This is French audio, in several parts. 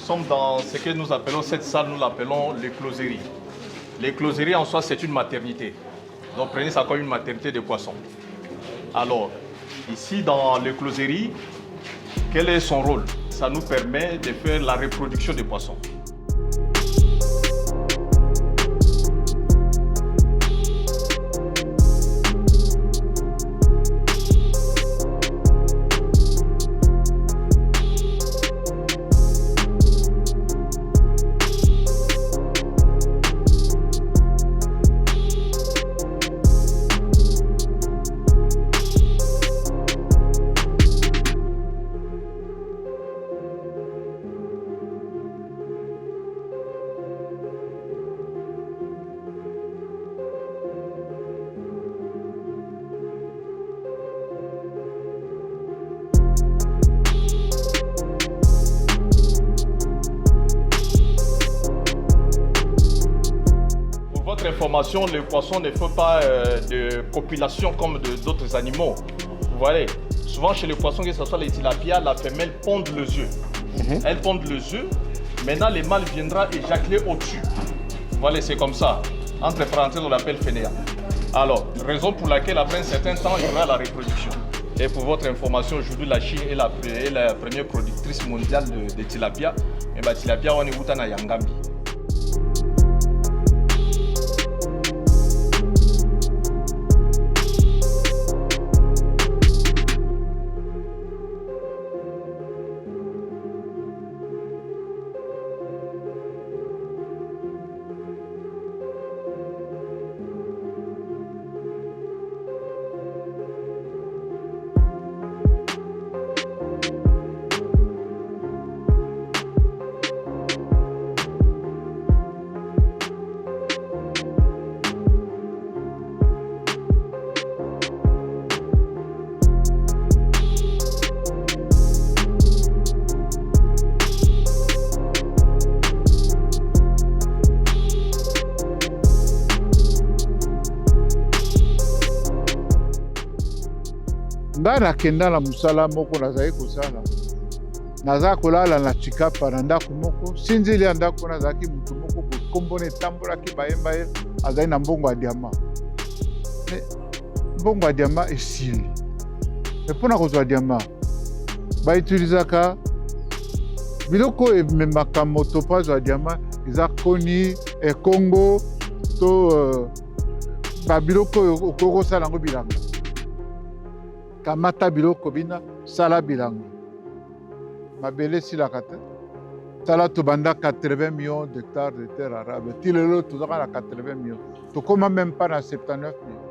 sommes dans ce que nous appelons, cette salle, nous l'appelons l'écloserie. L'écloserie en soi, c'est une maternité. Donc prenez ça comme une maternité de poissons. Alors, ici dans l'écloserie, quel est son rôle? Ça nous permet de faire la reproduction des poissons. Information, le poisson ne fait pas de copulation comme d'autres animaux. Vous voyez, souvent chez les poissons, que ce soit les tilapias, la femelle pond les œufs. Elle pond les œufs. Maintenant, le mâle viendra éjaculer au-dessus. Voilà, c'est comme ça. Entre parenthèses, on l'appelle fainéant. Alors, raison pour laquelle après un certain temps, il y aura la reproduction. Et pour votre information, aujourd'hui, la Chine est la première productrice mondiale de tilapia. Et bien, tilapia, on est où dans Yangambi. Nga nakenda na musala moko nazali kosala. Naza kolala na chikapa na ndako moko. Sinzili ya ndako nazalaki mutu moko kombo ne tambolaki bayemba ye azali na mbongo ya diama. Me mbongo ya diama esili. Me mpona kozwa diama bautilisaka biloko ememaka moto mpo azwa diama eza koni ekongo to babiloko oyo okoki kosala yango bilanga. Kamata biloko bina sala bilanga. Mabele silaka te. Sala tobanda 80 millions d'hectares de terre arabe. Tilelo tozaka na 80 millions. Tokoma même pas na 79 millions.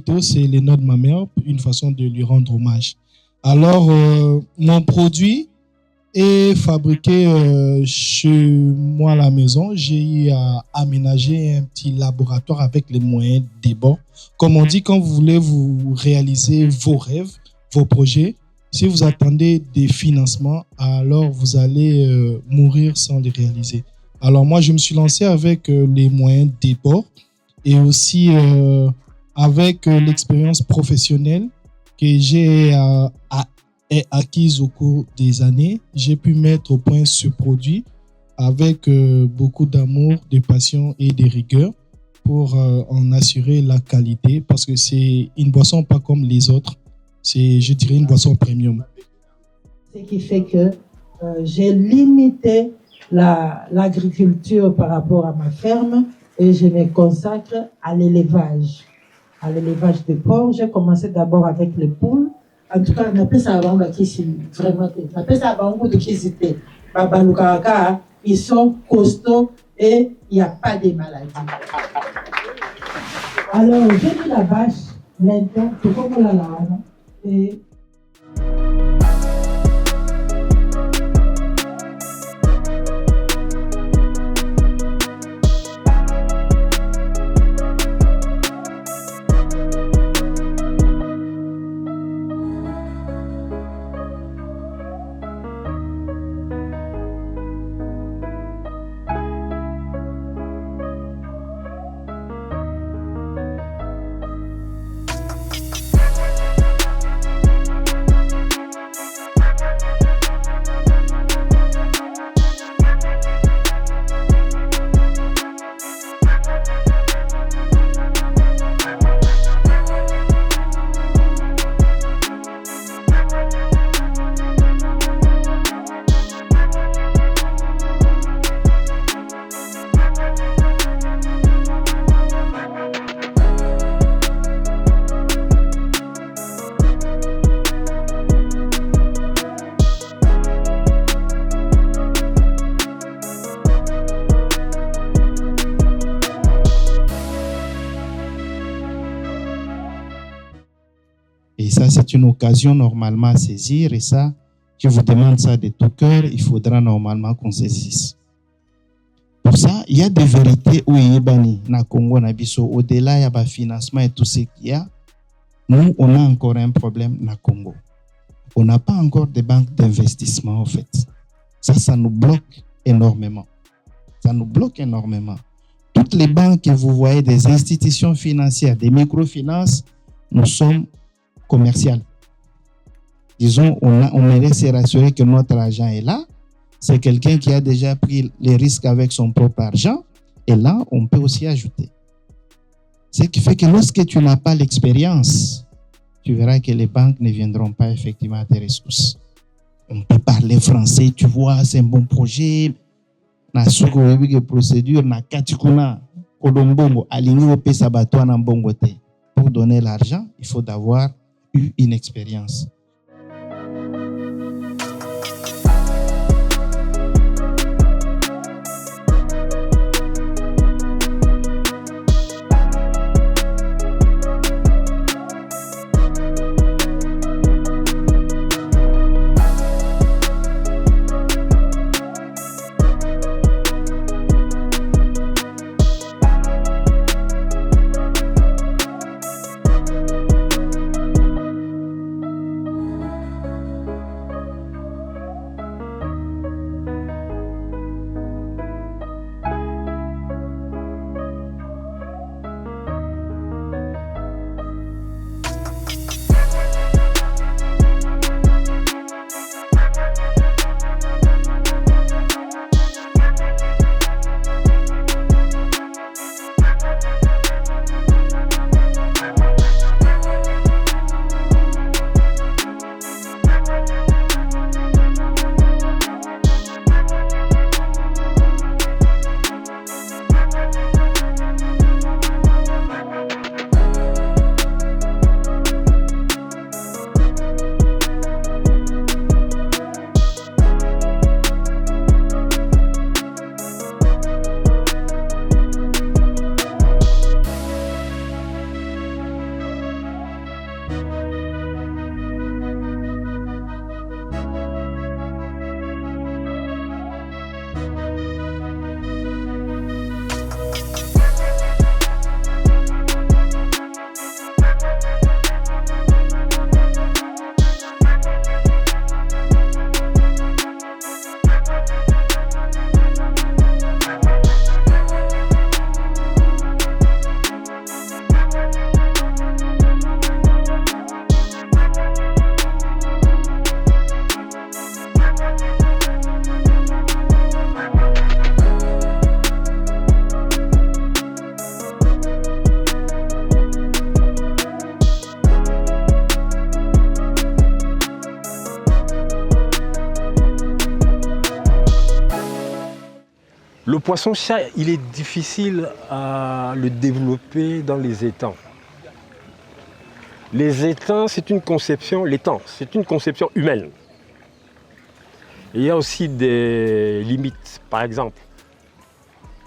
vidéo, c'est les notes de ma mère, une façon de lui rendre hommage. Alors, mon produit est fabriqué chez moi à la maison. J'ai eu à aménager un petit laboratoire avec les moyens des bords. Comme on dit, quand vous voulez vous réaliser vos rêves, vos projets, si vous attendez des financements, alors vous allez mourir sans les réaliser. Alors moi, je me suis lancé avec les moyens des bords et aussi avec l'expérience professionnelle que j'ai acquise au cours des années. J'ai pu mettre au point ce produit avec beaucoup d'amour, de passion et de rigueur pour en assurer la qualité parce que c'est une boisson pas comme les autres. C'est, je dirais, une boisson premium. Ce qui fait que j'ai limité l'agriculture par rapport à ma ferme et je me consacre à l'élevage de porc. J'ai commencé d'abord avec les poules. En tout cas, on appelle ça avant qui c'est vraiment. On appelle ça avant de qui c'était. Ils sont costauds et il n'y a pas de maladies. Alors, j'ai mis la vache longtemps, tout comme on l'a et Et ça, c'est une occasion normalement à saisir. Et ça, je vous demande ça de tout cœur, il faudra normalement qu'on saisisse. Pour ça, il y a des vérités où il y a na Congo, na biso, au-delà, il y a le financement et tout ce qu'il y a. Nous, on a encore un problème na Congo. On n'a pas encore de banques d'investissement, en fait. Ça nous bloque énormément. Ça nous bloque énormément. Toutes les banques que vous voyez, des institutions financières, des microfinances, nous sommes commerciales. Disons, on mérite se rassurer que notre argent est là. C'est quelqu'un qui a déjà pris les risques avec son propre argent. Et là, on peut aussi ajouter. Ce qui fait que lorsque tu n'as pas l'expérience, tu verras que les banques ne viendront pas effectivement à tes ressources. On peut parler français, tu vois, c'est un bon projet. Na suko webige procédure na katikuna kodombongo alingi ope sabato na mbongo te. Pour donner l'argent, il faut d'avoir eu une expérience. Le poisson-chat, il est difficile à le développer dans les étangs. Les étangs, c'est une conception, l'étang, c'est une conception humaine. Et il y a aussi des limites. Par exemple,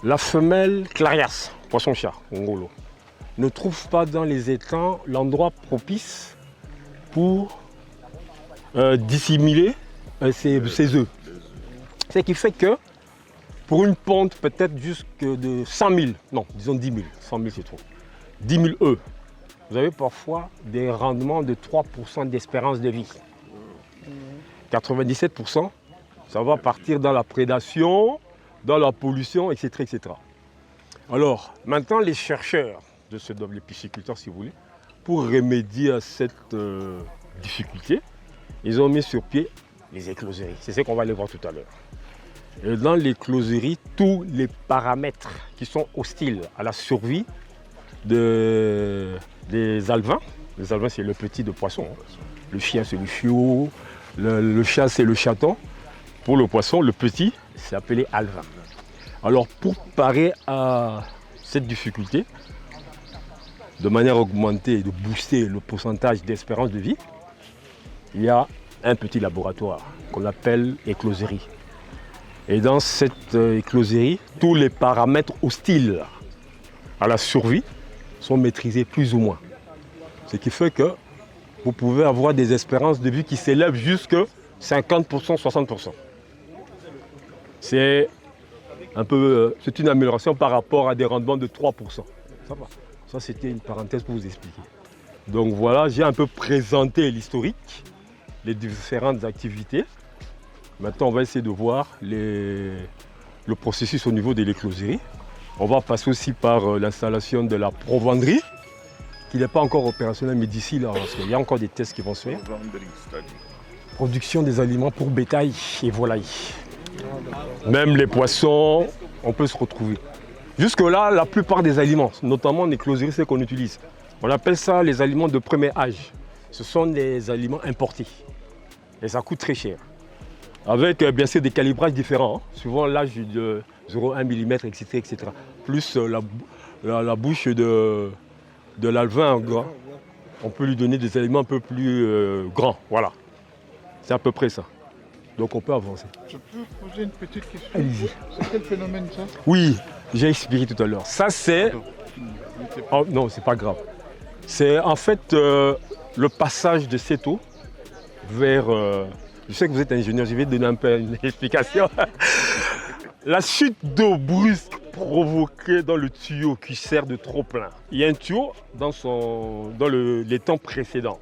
la femelle clarias, poisson-chat, ngolo, ne trouve pas dans les étangs l'endroit propice pour dissimuler ses œufs. Ce qui fait que pour une ponte peut-être jusque de 100 000, non, disons 10 000, 100 000 c'est trop, 10 000 œufs, vous avez parfois des rendements de 3% d'espérance de vie. 97%, ça va partir dans la prédation, dans la pollution, etc. etc. Alors, maintenant, les chercheurs, les pisciculteurs si vous voulez, pour remédier à cette difficulté, ils ont mis sur pied les écloseries. C'est ce qu'on va aller voir tout à l'heure. Et dans l'écloserie, tous les paramètres qui sont hostiles à la survie des alevins. Les alevins, c'est le petit de poisson. Le chien, c'est le chiot. Le chat, c'est le chaton. Pour le poisson, le petit, c'est appelé alevin. Alors, pour parer à cette difficulté, de manière augmentée, de booster le pourcentage d'espérance de vie, il y a un petit laboratoire qu'on appelle écloserie. Et dans cette écloserie, tous les paramètres hostiles à la survie sont maîtrisés plus ou moins. Ce qui fait que vous pouvez avoir des espérances de vie qui s'élèvent jusqu'à 50%, 60%. C'est une amélioration par rapport à des rendements de 3%. Ça va. Ça, c'était une parenthèse pour vous expliquer. Donc voilà, j'ai un peu présenté l'historique, les différentes activités. Maintenant, on va essayer de voir le processus au niveau de l'écloserie. On va passer aussi par l'installation de la provanderie, qui n'est pas encore opérationnelle, mais d'ici là, parce qu'il y a encore des tests qui vont se faire. Production des aliments pour bétail et volailles. Même les poissons, on peut se retrouver. Jusque-là, la plupart des aliments, notamment en écloserie, c'est qu'on utilise. On appelle ça les aliments de premier âge. Ce sont des aliments importés. Et ça coûte très cher. Avec bien sûr des calibrages différents, suivant l'âge de 0,1 mm, etc. Plus la bouche de l'alevin, on peut lui donner des aliments un peu plus grands. Voilà. C'est à peu près ça. Donc on peut avancer. Je peux poser une petite question? Allez-y. C'est quel phénomène ça? Oui, j'ai expliqué tout à l'heure. Ça c'est... Oh, non, c'est pas grave. C'est en fait le passage de cette eau vers... Je sais que vous êtes ingénieur, je vais donner un peu une explication. La chute d'eau brusque provoquée dans le tuyau qui sert de trop-plein. Il y a un tuyau dans l'étang précédent.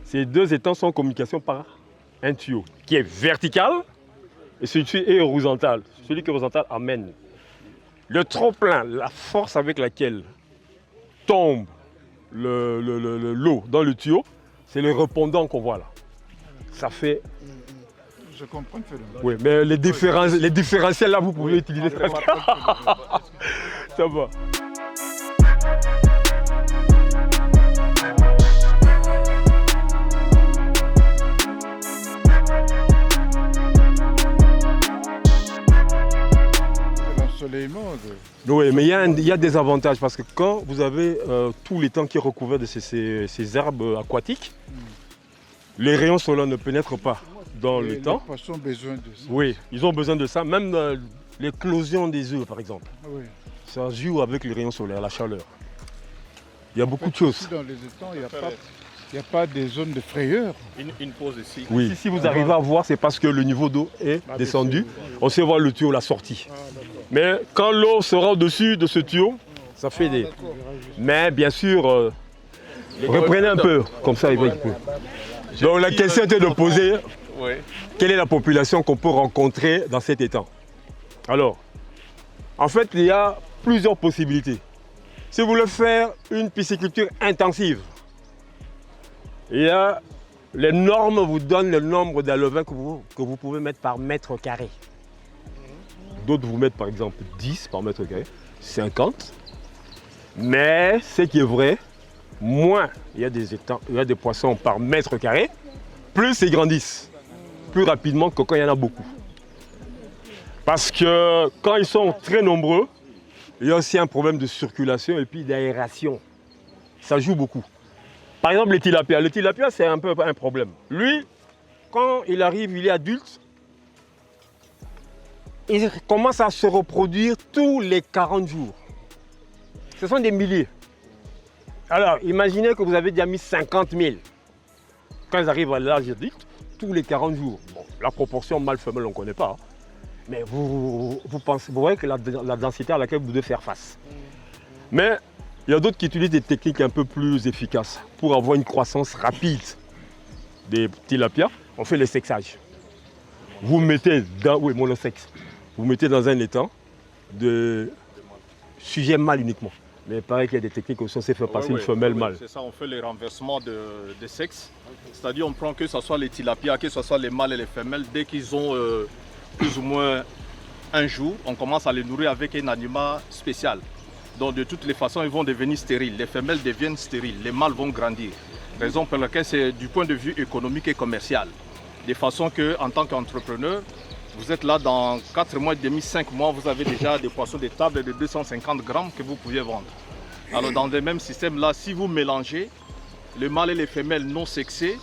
Ces deux étangs sont en communication par un tuyau qui est vertical et celui-ci est horizontal. Celui qui est horizontal amène. Le trop-plein, la force avec laquelle tombe l'eau dans le tuyau, c'est le répondant qu'on voit là. Ça fait... Je comprends le phénomène. Oui, mais les différentiels là, vous pouvez utiliser ça. Ça va. L'ensoleillement. Oui, mais il y a des avantages parce que quand vous avez tout l'étang qui est recouvert de ces herbes aquatiques, les rayons solaires ne pénètrent pas dans l'étang. Les poissons ont besoin de ça. Oui, ils ont besoin de ça. Même l'éclosion des œufs, par exemple. Oui. Ça joue avec les rayons solaires, la chaleur. Il y a beaucoup de choses. Ici, dans les étangs, il n'y a pas des zones de frayeur. Une pause ici. Oui. Si vous arrivez à voir, c'est parce que le niveau d'eau est descendu. On sait voir le tuyau, la sortie. Mais quand l'eau sera au-dessus de ce tuyau, ça fait des... Mais bien sûr, reprenez un peu, comme ça il va un peu. Donc la question était de poser, quelle est la population qu'on peut rencontrer dans cet étang? Alors, en fait, il y a plusieurs possibilités. Si vous voulez faire une pisciculture intensive, les normes vous donnent le nombre d'alevins que vous pouvez mettre par mètre carré. D'autres vous mettent par exemple 10 par mètre carré, 50. Mais ce qui est vrai, moins il y a des poissons par mètre carré, plus ils grandissent plus rapidement que quand il y en a beaucoup. Parce que quand ils sont très nombreux, il y a aussi un problème de circulation et puis d'aération. Ça joue beaucoup. Par exemple, le tilapia, c'est un peu un problème. Lui, quand il arrive, il est adulte, il commence à se reproduire tous les 40 jours. Ce sont des milliers. Alors, imaginez que vous avez déjà mis 50 000. Quand ils arrivent à l'âge adulte, tous les 40 jours. Bon, la proportion mâle-femelle, on ne connaît pas. Hein. Mais vous voyez que la densité à laquelle vous devez faire face. Mais il y a d'autres qui utilisent des techniques un peu plus efficaces pour avoir une croissance rapide des tilapias. On fait le sexage. Vous mettez dans, oui, monosexe. Vous mettez dans un étang de sujet mâle uniquement. Mais il paraît qu'il y a des techniques aussi, on sait faire passer une femelle mâle. C'est ça, on fait le renversement de sexe. C'est-à-dire on prend que ce soit les tilapias, que ce soit les mâles et les femelles, dès qu'ils ont plus ou moins un jour, on commence à les nourrir avec un aliment spécial. Donc de toutes les façons, ils vont devenir stériles. Les femelles deviennent stériles, les mâles vont grandir. Raison pour laquelle c'est du point de vue économique et commercial. De façon qu'en tant qu'entrepreneur, vous êtes là dans 4 mois et demi, 5 mois, vous avez déjà des poissons de table de 250 grammes que vous pouviez vendre. Alors dans le même système là, si vous mélangez les mâles et les femelles non sexés,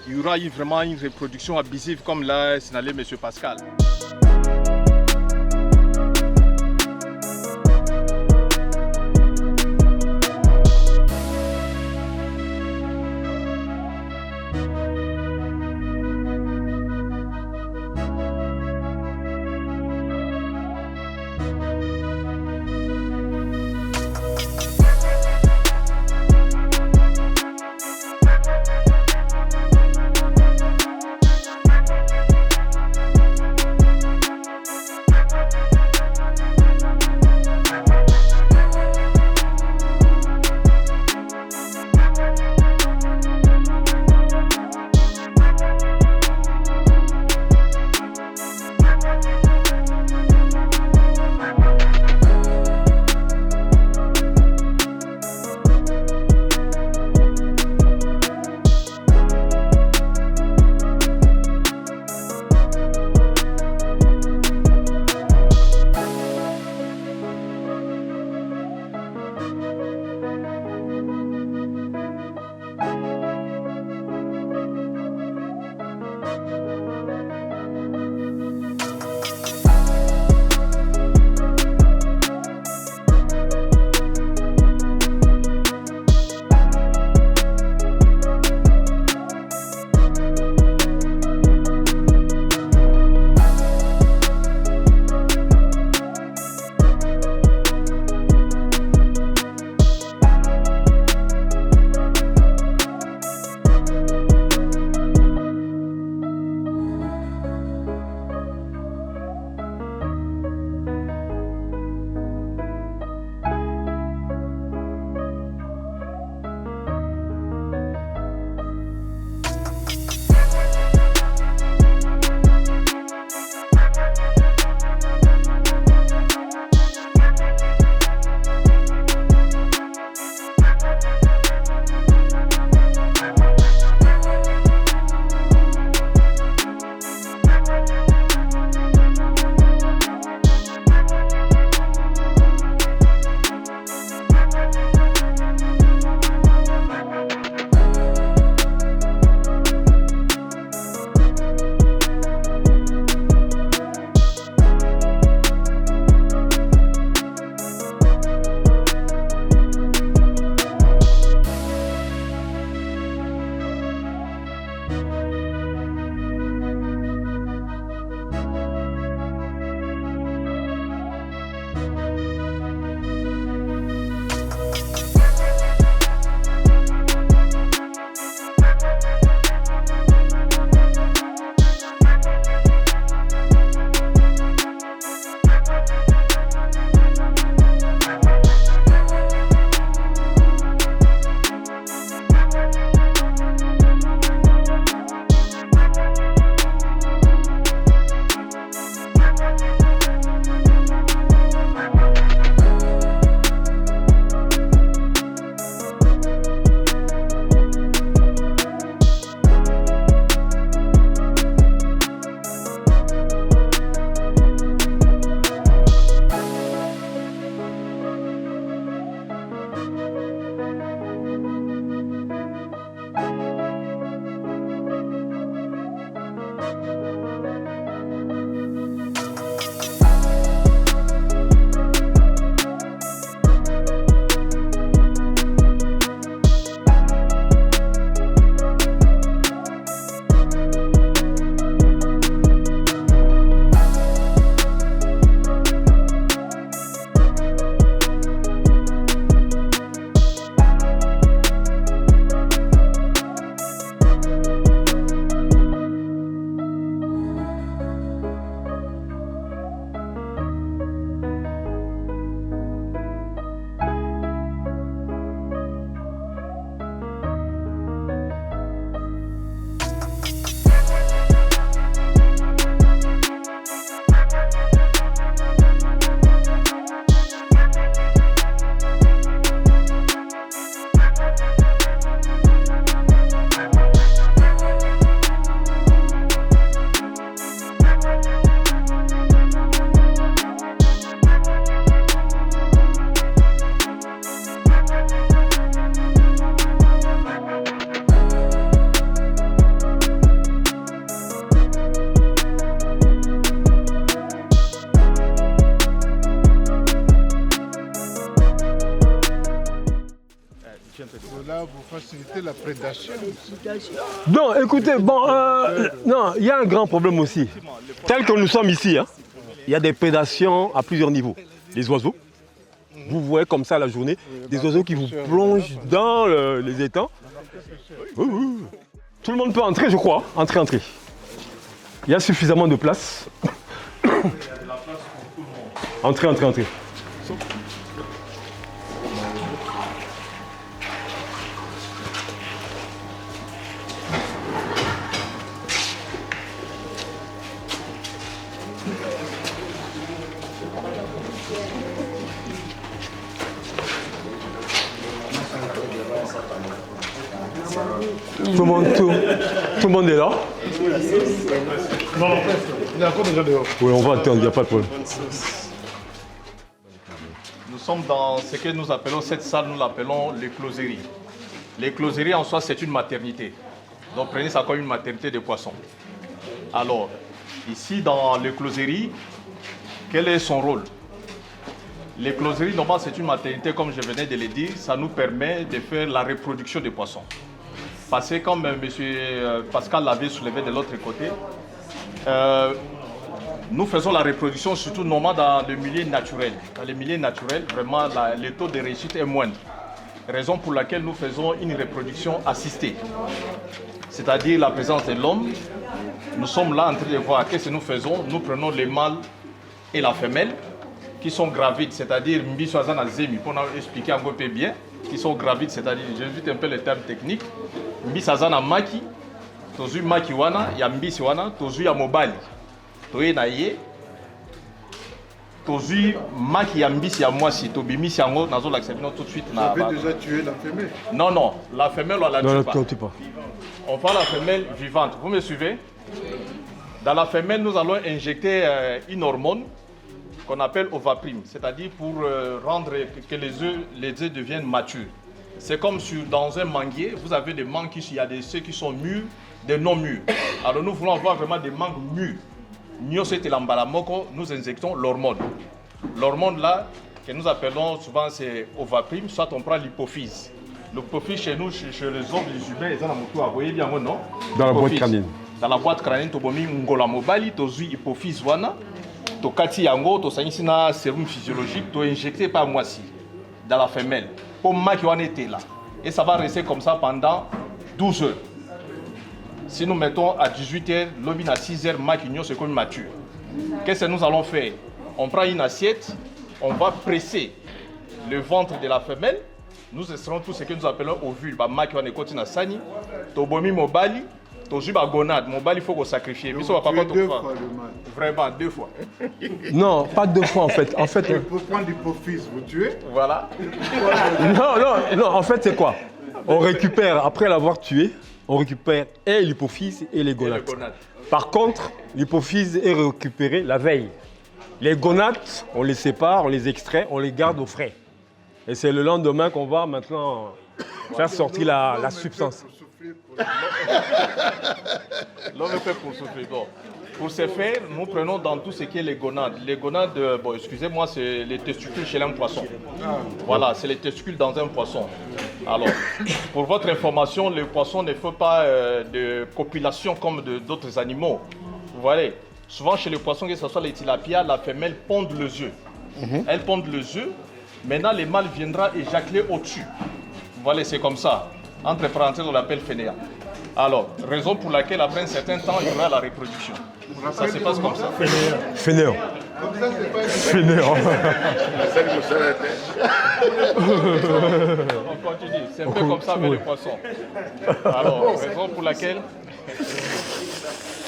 il y aura vraiment une reproduction abusive comme l'a signalé M. Pascal. éviter la prédation. Non, écoutez, bon, non, il y a un grand problème aussi. Tel que nous sommes ici, hein, il y a des prédations à plusieurs niveaux. Les oiseaux, vous voyez comme ça la journée, des oiseaux qui vous plongent dans les étangs. Tout le monde peut entrer, je crois. Entrer. Il y a suffisamment de place. Entrez. Tout le monde est là. Non, il est encore déjà dehors. Oui, on va attendre, il n'y a pas de problème. Nous sommes dans ce que nous appelons, cette salle, nous l'appelons l'écloserie. L'écloserie en soi, c'est une maternité. Donc prenez ça comme une maternité de poissons. Alors, ici dans l'écloserie, quel est son rôle? L'écloserie, normalement, c'est une maternité, comme je venais de le dire, ça nous permet de faire la reproduction des poissons. Parce que comme M. Pascal l'avait soulevé de l'autre côté, nous faisons la reproduction surtout normalement dans le milieu naturel. Dans le milieu naturel, vraiment, le taux de réussite est moindre. Raison pour laquelle nous faisons une reproduction assistée. C'est-à-dire la présence de l'homme. Nous sommes là en train de voir qu'est-ce que nous faisons. Nous prenons le mâle et la femelle qui sont gravides, c'est-à-dire Mbiswazana Zemi, pour expliquer un peu bien, qui sont gravides, c'est-à-dire, j'invite un peu les termes techniques. Mbiswazana Maki, Tozu Maki Wana, ya Mbisi Wana, Tozu ya Mobali. Toye na ye, Tozu Maki ya Mbisi ya Mwasi, Tobimisi Yango, Nazo l'acceptons tout de suite. Vous avez déjà tué la femelle? Non, la femelle, on la tue pas. On fait la femelle vivante. Vous me suivez? Dans la femelle, nous allons injecter une hormone qu'on appelle ovaprime, c'est-à-dire pour rendre que les œufs deviennent matures. C'est comme dans un manguier, vous avez des mangues, il y a ceux qui sont mûrs, des non mûrs. Alors nous voulons avoir vraiment des mangues mûres. Nous injectons l'hormone. L'hormone là, que nous appelons souvent c'est ovaprime, soit on prend l'hypophyse. L'hypophyse chez nous, chez les hommes, les humains, ils ont la voyez bien non? Dans la boîte crânienne. Dans la boîte crânienne, tu as ngola mobali, tu as hypophyse wana. To kati yango to sanyisi na sérum physiologique to injecté par mois-ci dans la femelle pour maki wana était là et ça va rester comme ça pendant 12 heures. Si nous mettons à 18 heures, l'obin à 6 heures, maki c'est comme mature. Qu'est-ce que nous allons faire? On prend une assiette, on va presser le ventre de la femelle. Nous extrairons tout ce que nous appelons ovule. Ba maki wana continue à sani, to bomi mobali. Gonade, mon bal il faut qu'on sacrifie. Mais ça va pas deux fois. Vraiment, 2 fois. Non, pas 2 fois en fait. Pour prendre l'hypophyse, vous tuez? Voilà. Non, en fait c'est quoi? On récupère, après l'avoir tué, on récupère et l'hypophyse et les gonades. Par contre, l'hypophyse est récupérée la veille. Les gonades, on les sépare, on les extrait, on les garde au frais. Et c'est le lendemain qu'on va maintenant faire sortir la substance. L'homme est fait pour souffler. Bon. Pour ce faire, nous prenons dans tout ce qui est les gonades. Les gonades, bon, excusez-moi, c'est les testicules chez un poisson. Voilà, c'est les testicules dans un poisson. Alors, pour votre information, le poisson ne fait pas de copulation comme d'autres animaux. Vous voyez, souvent chez les poissons, que ce soit les tilapias, la femelle pond les œufs. Elle pond les œufs. Maintenant, le mâle viendra éjaculer au-dessus. Vous voyez, c'est comme ça. Entre parenthèses, on l'appelle fainéant. Alors, raison pour laquelle, après un certain temps, il y aura la reproduction. Ça se passe comme ça. Fainéant. On continue. C'est un peu comme ça avec les poissons. Alors, raison pour laquelle...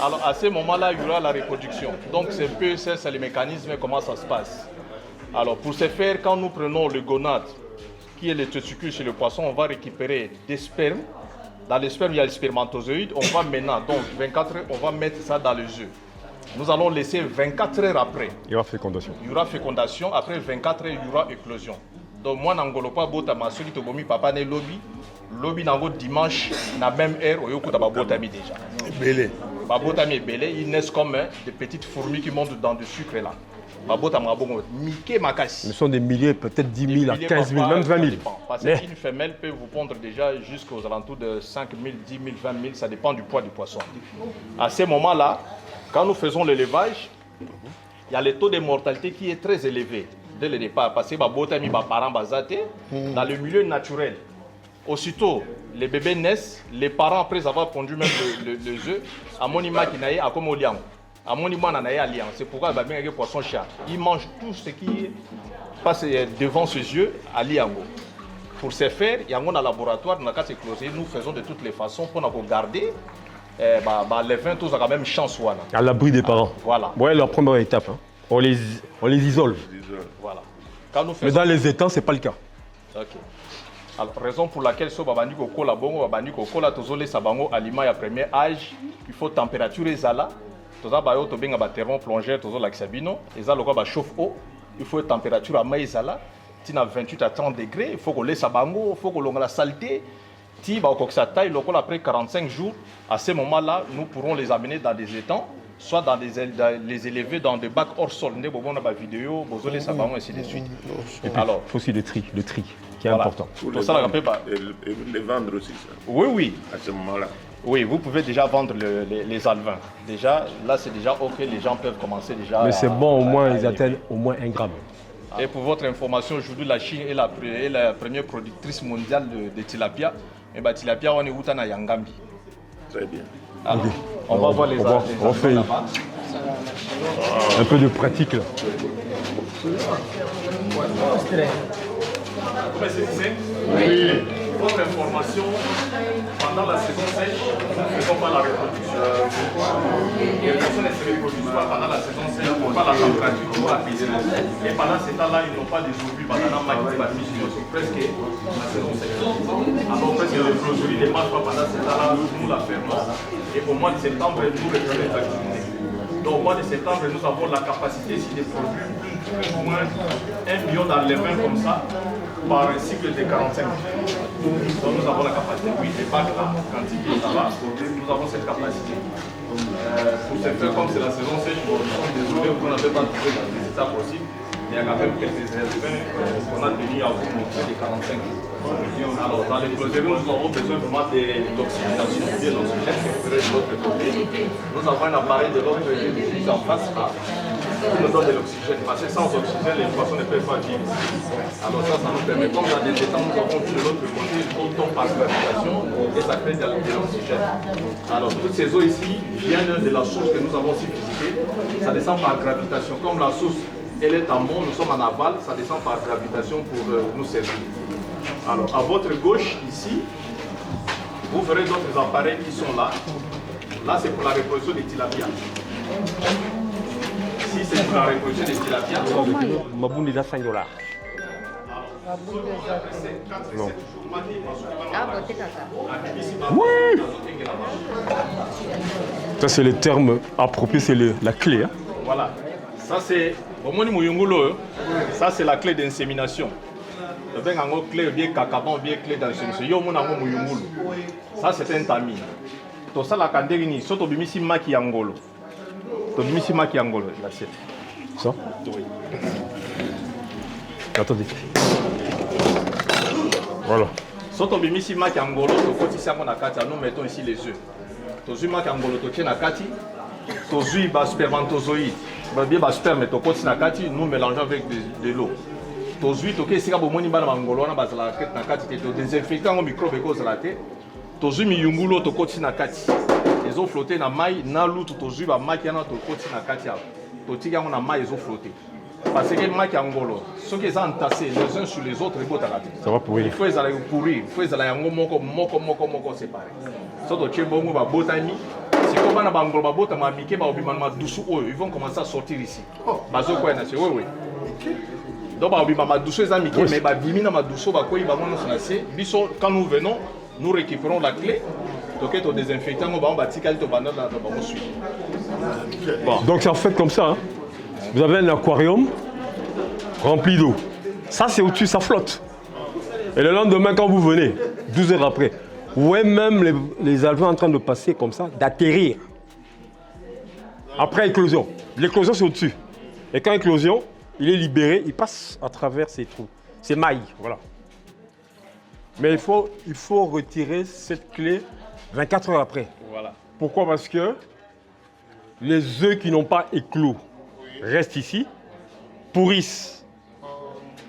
Alors, à ce moment-là, il y aura la reproduction. Donc, c'est un peu ça, c'est le mécanisme, comment ça se passe. Alors, pour ce faire, quand nous prenons le gonade, qui est le testicule chez le poisson, on va récupérer des spermes. Dans les spermes, il y a les spermatozoïdes. On va maintenant, donc 24 heures, on va mettre ça dans les œufs. Nous allons laisser 24 heures après. Il y aura fécondation. Il y aura fécondation. Après 24 heures, il y aura éclosion. Donc moi, n'angolo pas bota ma soki to bomi papa ne lobby. Lobby nango dimanche, na même heure, oyoku ta babotami déjà. Belé. Babotami est belé. Ils naissent comme des petites fourmis qui montent dans du sucre là. Ce sont des milliers, peut-être 10 000 à 15 000, même 20 000. Parce qu'une femelle peut vous pondre déjà jusqu'aux alentours de 5 000, 10 000, 20 000, ça dépend du poids du poisson. À ce moment-là, quand nous faisons l'élevage, il y a le taux de mortalité qui est très élevé dès le départ. Parce que dans le milieu naturel, aussitôt les bébés naissent, les parents après avoir pondu même les œufs, à mon image, c'est pourquoi les poissons chats, ils mangent tout ce qui passe devant ses yeux à Liango. Pour ce faire, il y a un laboratoire, nous faisons de toutes les façons pour nous garder les vins, tous la même chance. À l'abri des parents. Voilà. Ouais, la première étape. Hein. On les isole. Voilà. Quand nous faisons... Mais dans les étangs, ce n'est pas le cas. Ok. Alors, raison pour laquelle ce babani koko la bongo babani koko la tozole sabango aliment à premier âge, il faut température ezala. Toza ba yo to benga ba terron plongeur tozola kisabino, ezala ko ba chauffe eau, il faut température à maïzala, tina 28 à 30 degrés, il faut qu'on laisse sabango, il faut qu'on longe la saleté. Ti ba ko sa taille local après 45 jours, à ce moment-là, nous pourrons les amener dans des étangs, soit dans les élever dans des bacs hors sol, ne bobo na ba vidéo, bozole sabango ainsi de suite. Et puis, alors, il faut aussi le tri qui est important. Pour ça, les vendre aussi, ça. Oui, oui. À ce moment-là. Oui, vous pouvez déjà vendre les alevins. Déjà, là, c'est déjà OK, les gens peuvent commencer déjà. Mais c'est bon, au moins, ils atteignent au moins 1 gramme. Et pour votre information, aujourd'hui, la Chine est la première productrice mondiale de tilapia. Et bien, tilapia, on est où à Yangambi. Très bien. Alors, on va voir les alevins. On fait un peu de pratique, là. Oui. Votre information, pendant la saison sèche, nous ne faisons pas la reproduction. Les personnes ne se reproduisent pas pendant la saison sèche, on ne fait pas la température pour apaiser. Et pendant ce temps-là, ils n'ont pas des ovules, pendant la mission, c'est presque la saison sèche. Alors presque les produits ne marchent pas pendant ce temps-là, nous la fermons. Et au mois de septembre, nous reprenons les activités. Donc au mois de septembre, nous avons la capacité ici de produire plus ou moins 1 million d'alevins comme ça par un cycle de 45 jours. Donc nous avons la capacité, oui, les bacs là, quantité, ça va, nous avons cette capacité. Pour ce faire, comme c'est la saison sèche, nous sommes désolés qu'on n'avait pas trouvé dans les états possibles. Il y a quand même quelques alevins qu'on a tenu à vous montrer les 45 jours. Alors dans les closeries, nous avons besoin vraiment d'oxygénation, de l'oxygène qui est de l'autre côté. Nous avons un appareil de l'autre côté qui en face là, qui nous donne de l'oxygène. Parce que sans oxygène, les poissons ne peuvent pas vivre. Alors ça nous permet, comme dans des étangs, nous avons vu de l'autre côté, on tombe par gravitation et ça crée de l'oxygène. Alors toutes ces eaux ici viennent de la source que nous avons aussi visitée. Ça descend par gravitation. Comme la source, elle est en mont, nous sommes en aval, ça descend par gravitation pour nous servir. Alors, à votre gauche, ici, vous verrez d'autres appareils qui sont là. Là, c'est pour la reproduction des tilapias. Ici, c'est pour la reproduction des tilapias. Maboun est à 5 $. Non. Oui. Ça, c'est le terme approprié, c'est la clé. Hein. Voilà. Ça, c'est la clé d'insémination. Clé bien cacaban, bien clé d'insémination. Ça, c'est un tamis. Tout ça, la candérini, surtout bimisi maki angolo. To bimisi maki angolo, l'assiette. Ça? Oui. Attendez. Voilà. Surtout bimisi maki angolo, to koti sango na kati, nous mettons ici les œufs. To zui maki angolo, to tient na kati. To zui ba spermatozoïde. Bien ba sperme, to koti na kati, nous mélangeons avec de l'eau. Tozui toke sika bomoni bana mangolo na bazala na kati te to désinfectant au microbe ko zala te tozui miyungulo to koti na kati ezo flotter na mai na lutu tozui ba maki na to koti na kati ya to tika na mai ezo flotter parce que maki angolo ceux qui sont entassés les uns sur les autres ebota la te ça va pourrir. Il faut ezala pourrir, il faut ezala yango moko séparé so to tie bongo ba botami si ko bana bangolo ba bota ma mike ba obima ma dusu oyo ils vont commencer à sortir ici bazo ko na c'est oui. Donc, quand nous venons, nous récupérons la clé. Donc, on désinfecte, on va donc, c'est en fait comme ça. Hein. Vous avez un aquarium rempli d'eau. Ça, c'est au-dessus, ça flotte. Et le lendemain, quand vous venez, 12 heures après, vous voyez même les alevins en train de passer comme ça, d'atterrir. Après éclosion. L'éclosion, c'est au-dessus. Et quand éclosion, il est libéré, il passe à travers ces trous, ces mailles, voilà. Mais il faut retirer cette clé 24 heures après. Voilà. Pourquoi? Parce que les œufs qui n'ont pas éclos restent ici, pourrissent.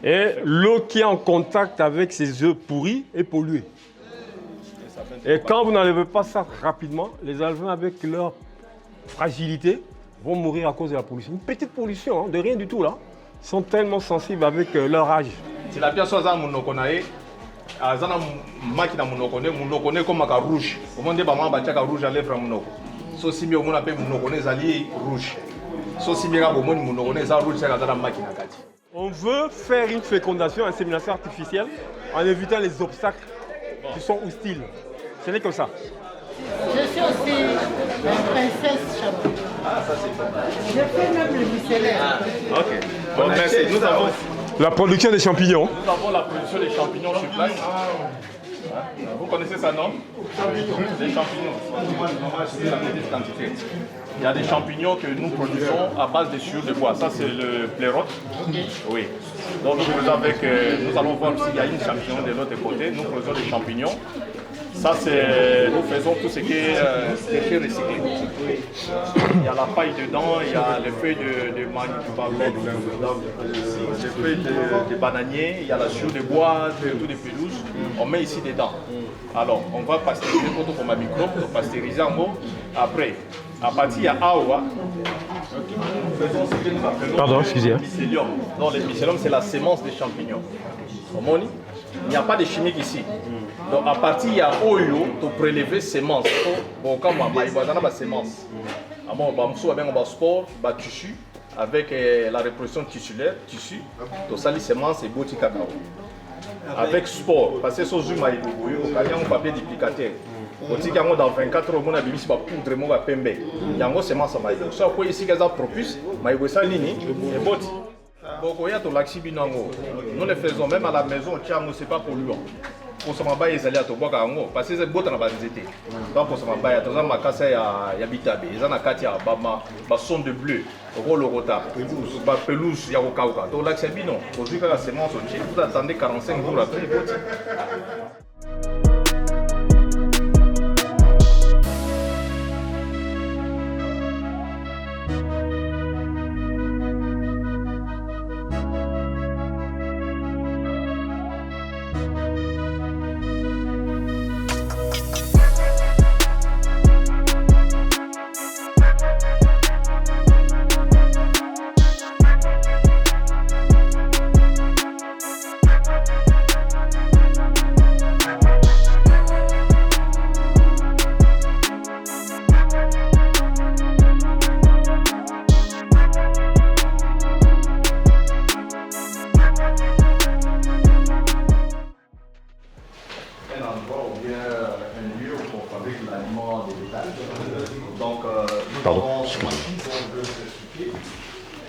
Et l'eau qui est en contact avec ces œufs pourris est polluée. Et quand vous n'enlevez pas ça rapidement, les alevins avec leur fragilité vont mourir à cause de la pollution. Une petite pollution, hein, de rien du tout là. Ils sont tellement sensibles avec leur âge. Si la pièce soit monoconae, azana makina monokone comme un rouge. Comment dire maman batia rouge à lèvres monoko. So si mi on appelle monokone zali rouge. So si mi ga bomoni monokone za rouge c'est azana makina kati. On veut faire une fécondation, insémination artificielle en évitant les obstacles qui sont hostiles. Ce n'est comme ça. Je suis aussi la princesse Chabot. Ah, ça c'est bon. Je fais même le micellaire. Ah, ok. Bon, merci. Nous avons la production des champignons. Nous avons la production des champignons sur place. Vous connaissez ça, non? Des champignons. C'est la petite quantité. Il y a des champignons que nous produisons à base de sciure de bois. Ça, c'est le plairote. Oui. Donc, nous allons voir s'il y a une champignon de l'autre côté. Nous produisons des champignons. Ça, c'est, nous faisons tout ce qui est recyclé. Il y a la paille dedans, il y a les feuilles de mangue, les feuilles de bananier, il y a la sciure de bois, tout des pelouses. On met ici dedans. Alors, on va pasteuriser pour ma microbe, pasteuriser en haut. Après, à partir de Awa, nous faisons ce que nous appelons le mycélium. Non, le mycélium, c'est la sémence des champignons. Il n'y a pas de chimique ici. Donc à partir il y a oyo to prélever semence. Bon comme moi il va dans la semence. Ah bon bah monsieur avec un sport, bah tissu avec la reproduction tissulaire, tissu. To sali semence et boti cacao. Avec sport parce que ce zuma il boyo, il y a un papier duplicateur. Boti kango dans 24 heures mon abimi ba poudre mo ba pembe. Yango semence ma yo. So ko ici gaza propice, ma yo ça nini et boti. Bon ya to laxi binango. Nous le faisons même à la maison, tiango c'est pas polluant. Pour ce moment, ils allaient à Toboka parce que c'est beau dans la banzité. Donc pour ce moment, il y a des makasa ya bitabe, ils en a katia ba son de bleu, rôle rota, pelouse ya okauka. Donc là c'est bien non. Aujourd'hui quand la semence vous attendez 45 jours après.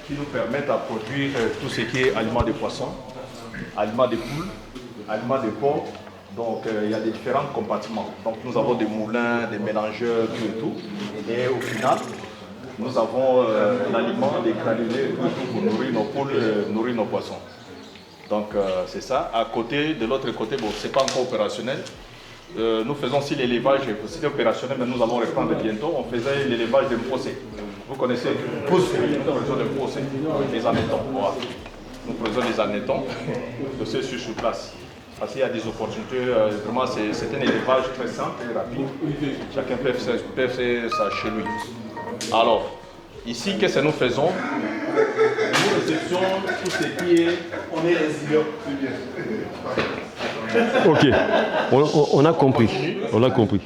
Qui nous permettent à produire tout ce qui est aliments de poissons, aliments de poules, aliments de porc. Donc il y a des différents compartiments. Donc nous avons des moulins, des mélangeurs, tout et tout. Et au final, nous avons l'aliment, des granulés, tout pour nourrir nos poules, nourrir nos poissons. Donc c'est ça. À côté, de l'autre côté, bon, c'est pas encore opérationnel. Nous faisons aussi l'élevage, c'était opérationnel, mais nous allons reprendre bientôt. On faisait l'élevage de procès. Vous connaissez nous faisons des procès, les anétons. Voilà. Nous faisons les anétons, c'est sur place. Parce qu'il y a des opportunités, vraiment c'est un élevage très simple et rapide. Chacun peut faire ça chez lui. Alors, ici, qu'est-ce que nous faisons? Nous réceptions tout ce qui est... On est résilient. Ok, on a compris. On a compris.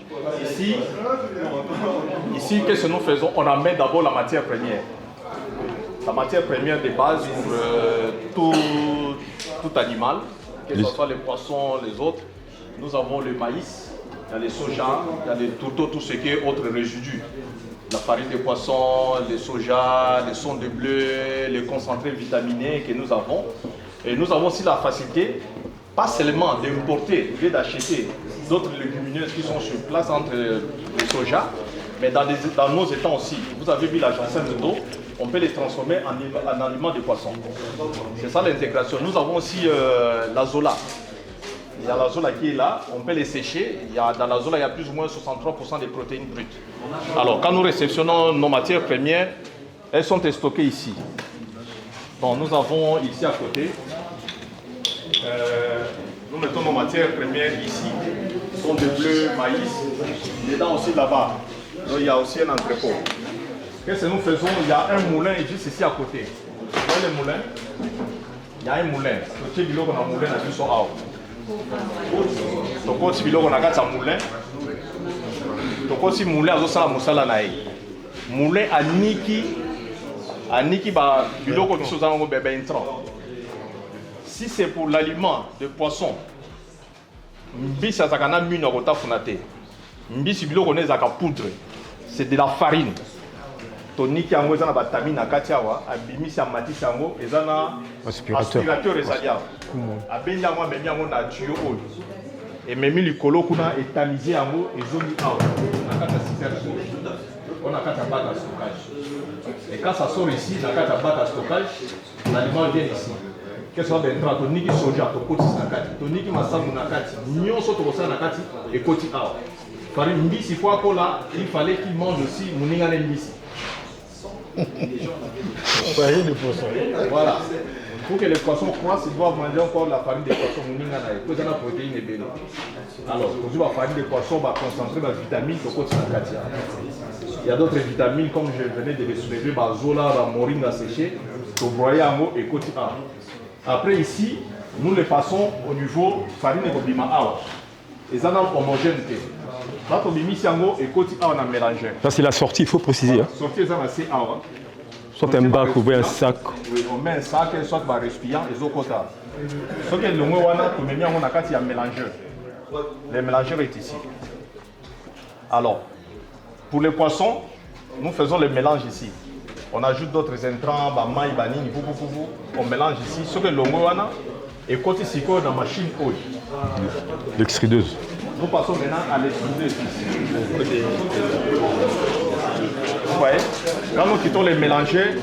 Ici, qu'est-ce que nous faisons? On amène d'abord la matière première. La matière première de base pour tout animal, que ce soit les poissons, les autres. Nous avons le maïs, il y a les soja, il y a les tourteaux, tout ce qui est autres résidus. La farine de poisson, les soja, les sondes de bleu, les concentrés vitaminés que nous avons. Et nous avons aussi la facilité, pas seulement d'importer, au lieu d'acheter d'autres légumineuses qui sont sur place entre le soja, mais dans nos étangs aussi. Vous avez vu la janssen d'eau, on peut les transformer en aliments de poisson. C'est ça l'intégration. Nous avons aussi la zola. Il y a la zola qui est là, on peut les sécher. Dans la zola, il y a plus ou moins 63% de protéines brutes. Alors, quand nous réceptionnons nos matières premières, elles sont stockées ici. Bon, nous avons ici à côté, nous mettons nos matières premières ici. Ce sont des bleus, maïs. Dedans aussi là-bas, il y a aussi un entrepôt. Qu'est-ce que nous faisons? Il y a un moulin juste ici à côté. Vous voyez le moulin? Il y a un moulin. Le petit biloko na moulin na biso awa. Donc si biloko na kati ya moulin. Donc si moulin azosala mosala na ye. Moulin aniki ba biloko biso za ngo bebe intrant. Si c'est pour l'aliment de poisson, mbisi azakana mino kota funate. Mbisi biloko nezaka poudre. C'est de la farine. Tonique yango ezana batamine na kati awa, abimisi ya matisi yango ezana aspirateur ezali awa. Abendi yango amemi yango na tuyau oyo. Ememi likolo kuna etamize yango ezongi awa. Na kati ya citerne. On a kati ya bac à stockage. Et quand ça sort ici, na kati ya bac à stockage, l'aliment vient ici. Qu'est-ce qu'on va faire? Tonique soja, tokoti na kati. Tonique masamu na kati. Nyonso tokosala na kati ekoti awa. Farine mbisi kwa kola, il fallait qu'il mange aussi moninga na mbisi. Voilà. Pour que les poissons croissent, ils doivent manger encore la farine des poissons. Pour la protéine est belle. Alors, pour la farine des poissons, on va concentrer la vitamine au côté de la katia. Il y a d'autres vitamines, comme je venais de les soulever, zola, la moringa séchée, pour broyer en eau et côté A. Après, ici, nous les passons au niveau farine et bobima A. Et ça, dans homogénéité. Là, on met ici en eau et côté A, on a mélangé. Ça, c'est la sortie, il faut préciser. La sortie, c'est assez A. Soit un bac ou un sac. Oui, on met un sac, soit un récipient, et autres côtés. Ce que le mot wana, on met en a il y a un mélangeur. Le mélangeur est ici. Alors, pour les poissons, nous faisons le mélange ici. On ajoute d'autres intrants, maï, banini, on mélange ici. Ce que le mot wana, et côté ici, dans la machine oil. L'extrudeuse. Nous passons maintenant à l'extrudeuse. Vous voyez, quand nous quittons les mélangeurs,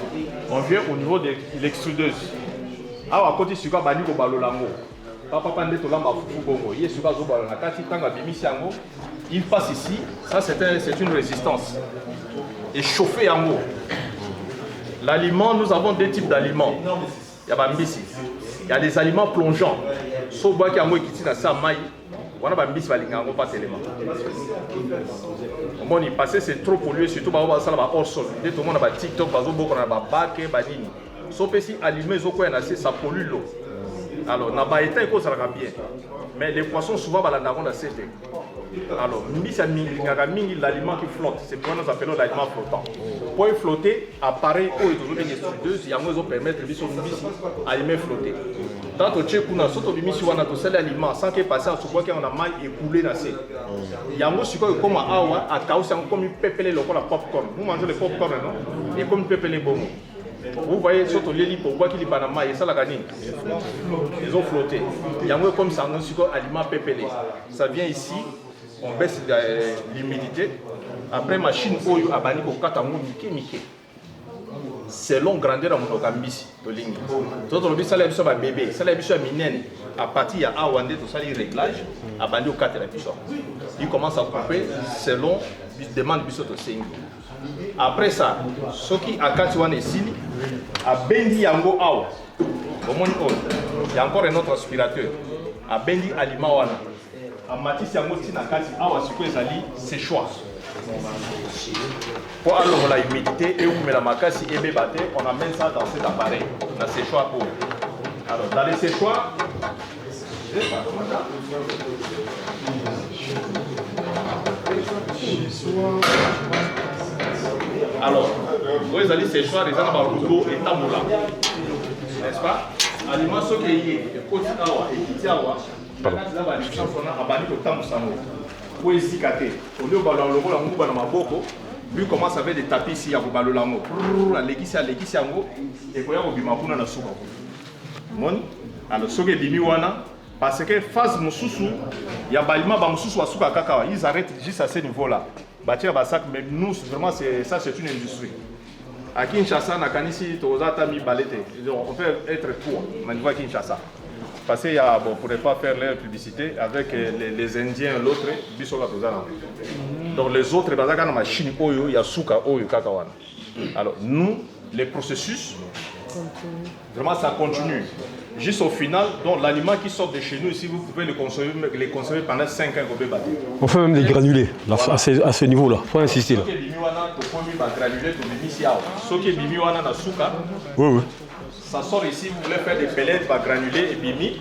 on vient au niveau de l'extrudeuse. Alors, à côté, suka bani ko balolango. Papa pande to lamba fufu bongo. Yé suka zo balona kati tanga bimisi yango. Il passe ici. Ça, c'est une résistance. Et chauffer yango. L'aliment, nous avons deux types d'aliments. Il y a bambisi. Il y a des aliments plongeants. Soba ki yango ekiti na sa mai. On a bambisi balingango pas tellement. Bon, il passait, c'est trop pollué, surtout par ça là hors sol. Dès tout le monde a TikTok, par exemple, on a bac et banini. Sauf si allumer ça pollue l'eau. Alors, n'a pas été que ça va bien. Mais les poissons souvent balandaront dans cette. Alors, l'aliment qui flotte, c'est pour nous appelons l'aliment flottant. Pour flotter, appareil où il y a des studieuses, il y a moyen de permettre de aliment flotter. Dans le tchèque, on a sauté au mission, on a tout seul aliment sans qu'il passe à ce point qu'on a mal écoulé dans ces. Il y a un mot sur comme à Taos, comme une pépélé le popcorn. Vous mangez le popcorn, non? Et comme une pépélé bon. Vous voyez, surtout les lits pour boire qu'il y a Panama et ça la gagne. Ils ont flotté. Il y a un mot comme ça, on a sur aliment pépélé. Ça vient ici, on baisse l'humidité. Après, machine oyo abani ko katango mike. Selon grandeur à mon ogambisi de ligne. Tout le monde ça la biso ba bébé, ça la biso minene. À partir ya awande tout ça les réglages, abandi au 4 la biso. Il commence à couper selon demande biso to sengi. Après ça, ce qui a kati wana esili, a bendi yango awa. Omoni on. Il y a encore un autre aspirateur. A bendi aliment wana. A matisi yango tina kati awa siko ezali séchoir. Pour alors la humidité et où met la makasi et bébate, on amène ça dans cet appareil, dans ces séchoir pour. Alors dans les séchoirs, alors, vous allez séchoir, les gens ont l'eau et tamoula, n'est-ce pas? Aliment ce qui est côté awa et qui tient awa, là va les gens sont à bani au tamusano. Pour esicate, au lieu de ballon le rôle en mouba dans ma boko, lui commence avec des tapis ici à ballon l'ango, la léguisse ango, et pour y avoir du mapuna na souba. Mon, alors ce qui est bimiwana, parce que face mususu, il y a balima ba mususu à souka kakawa, ils arrêtent juste à ce niveau-là. Bâtir basak, mais nous vraiment c'est ça c'est une industrie. À Kinshasa, on peut être pour, mais à Kinshasa. Parce qu'il y a, bon, on ne pourrait pas faire leur publicité avec les Indiens, l'autre, donc les autres, il y a Souka, alors nous, les processus, vraiment ça continue. Juste au final, donc l'aliment qui sort de chez nous, ici, vous pouvez les conserver pendant 5 ans. On fait même des granulés là, à ce niveau-là, il faut insister là. Oui, oui. Ça sort ici, vous voulez faire des pellets, granulés et bimi.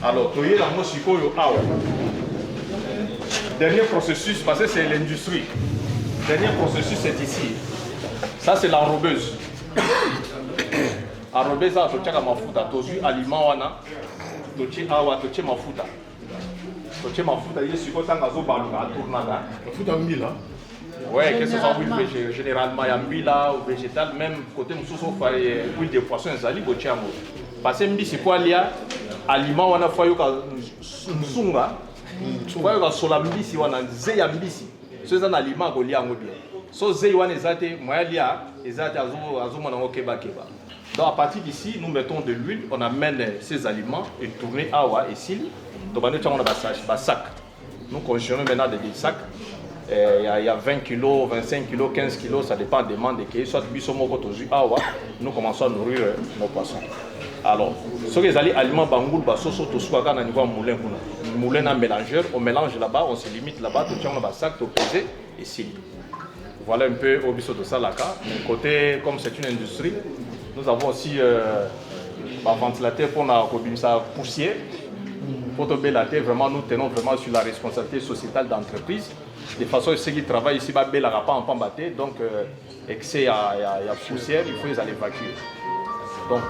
Alors, dernier processus, parce que c'est l'industrie. Dernier processus, c'est ici. Ça, c'est l'enrobeuse. Enrobeuse, tu as mafuta, tu as aliment, tu as mafuta. Tu as mafuta, il y a ce qu'on a tourné. Oui, que ce soit huile généralement, il y a mbila ou végétal, même côté huile de poisson, parce que mbisi pour aller aliment, on a fait nsunga, on a sola mbisi, on a zeya mbisi, c'est un aliment qu'on lit en bien. So zeya on ezate, moi lia, ezate azumanango keba keba. Donc à partir d'ici, nous mettons de l'huile, on amène ces aliments et tournés awa et sili. Donc on a un sac. Nous congélons maintenant des sacs. Il y a 20 kg, 25 kg, 15 kg, ça dépend des demandes qui soit nous commençons à nourrir nos poissons. Alors, ce que les aliments bangoul, moulin à mélangeur, on mélange là-bas, on se limite là-bas, tout le monde sac, tout pesé et si. Voilà un peu au biseau de Salaka. Côté, comme c'est une industrie, nous avons aussi un ventilateur pour la poussière. Vraiment, nous tenons vraiment sur la responsabilité sociétale d'entreprise. De façon, ceux qui travaillent ici, pas en pambaté, donc excès à poussière, il faut les aller évacuer. Donc,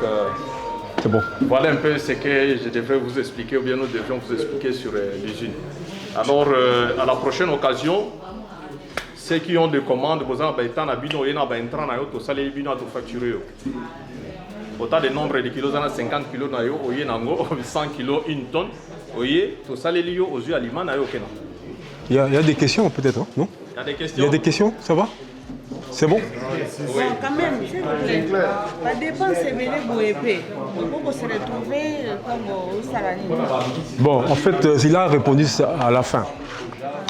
c'est bon. Voilà un peu ce que je devrais vous expliquer, ou bien nous devions vous expliquer sur l'usine. Alors, à la prochaine occasion, ceux qui ont des commandes, vous avez un abino, il y a un train, il y a un facturer. Autant de nombre de kilos, 50 kilos, 100 kilos, 1 tonne, tout ça, les lieux aux yeux aliments, il y a des questions peut-être, hein, non? Il y a des questions. Il y a des questions, ça va? C'est bon? Oui. Quand même, s'il vous plaît. La dépense est venue pour épée. Pour se retrouver comme au salarié. Bon, en fait, il a répondu à la fin.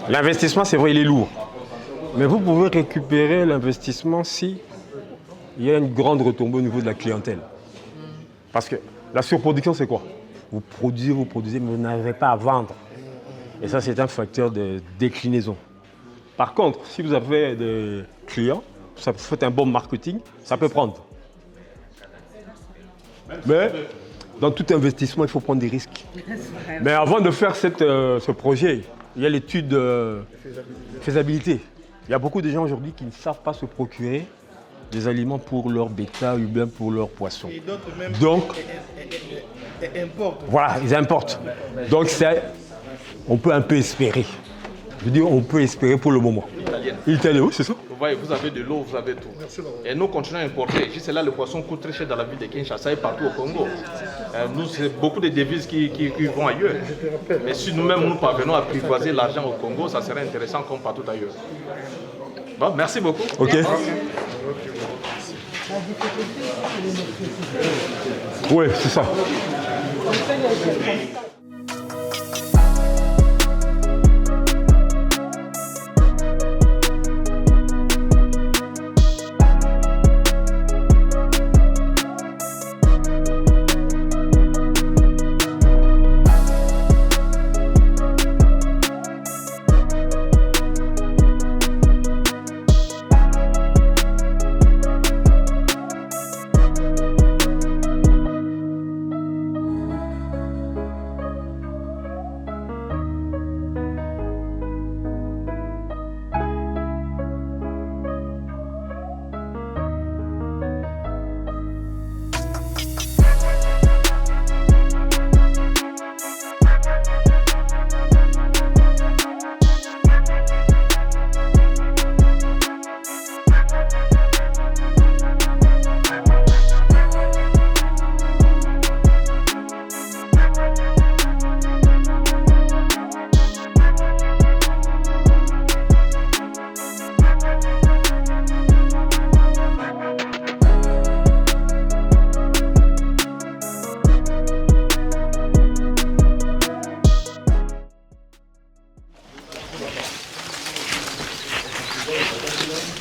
L'investissement, c'est vrai, il est lourd. Mais vous pouvez récupérer l'investissement si il y a une grande retombée au niveau de la clientèle. Parce que la surproduction, c'est quoi? Vous produisez, mais vous n'arrivez pas à vendre. Et ça, c'est un facteur de déclinaison. Par contre, si vous avez des clients, ça fait un bon marketing, ça peut prendre. Mais dans tout investissement, il faut prendre des risques. Mais avant de faire ce projet, il y a l'étude de faisabilité. Il y a beaucoup de gens aujourd'hui qui ne savent pas se procurer des aliments pour leur bétail ou bien pour leurs poissons. Et d'autres même donc, importent. Voilà, ils importent. Donc on peut un peu espérer. Je veux dire, on peut espérer pour le moment. Italien, oui, c'est ça. Vous voyez, vous avez de l'eau, vous avez tout. Et nous continuons à importer. Juste là, le poisson coûte très cher dans la ville de Kinshasa et partout au Congo. Nous, c'est beaucoup de devises qui vont ailleurs. Mais si nous-mêmes, nous parvenons à apprivoiser l'argent au Congo, ça serait intéressant comme partout ailleurs. Bon, merci beaucoup. Ok. Oui, c'est ça.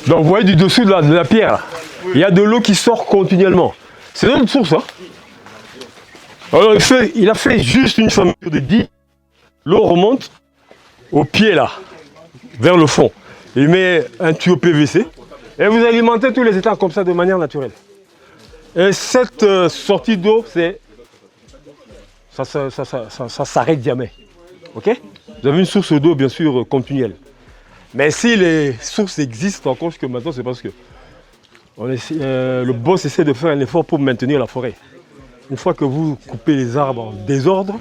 Donc vous voyez du dessous de la pierre, là. Il y a de l'eau qui sort continuellement. C'est notre source. Hein. Alors il a fait juste une fermeture de 10. L'eau remonte au pied là, vers le fond. Il met un tuyau PVC et vous alimentez tous les étangs comme ça de manière naturelle. Et cette sortie d'eau, ça s'arrête jamais. Ok? Vous avez une source d'eau bien sûr continuelle. Mais si les sources existent encore jusque maintenant, c'est parce que le boss essaie de faire un effort pour maintenir la forêt. Une fois que vous coupez les arbres en désordre,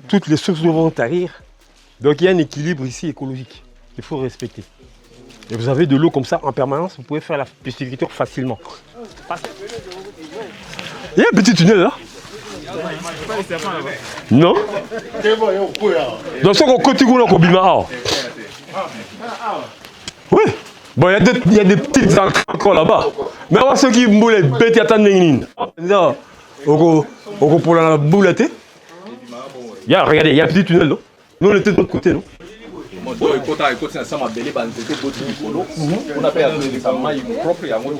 toutes les sources d'eau vont tarir. Donc il y a un équilibre ici écologique qu'il faut respecter. Et vous avez de l'eau comme ça en permanence, vous pouvez faire la pisciculture facilement. Il y a un petit tunnel là. Non. Donc ce qu'on continue là, oui. Bon, il y a des petites encres encore là-bas. Mais on va ceux qui moulent les bêtes, attendent. Pour la boulette. Regardez, il y a un petit tunnel, non? Nous, on était de l'autre côté, non? On appelle ça maille propre et à moi,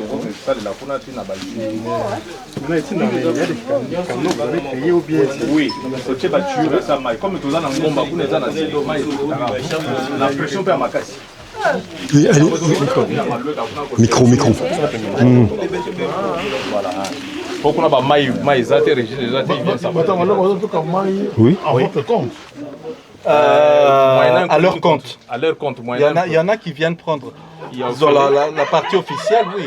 ça de la fenêtre. Oui, c'est battu, ça maille. Comme tout ça, dans le monde, vous n'êtes pas dans la pression peut à ma casse. Micro. Voilà. Pourquoi on a maille oui. À votre compte. À leur compte. À leur compte. Il y en a qui viennent prendre. La partie officielle, oui,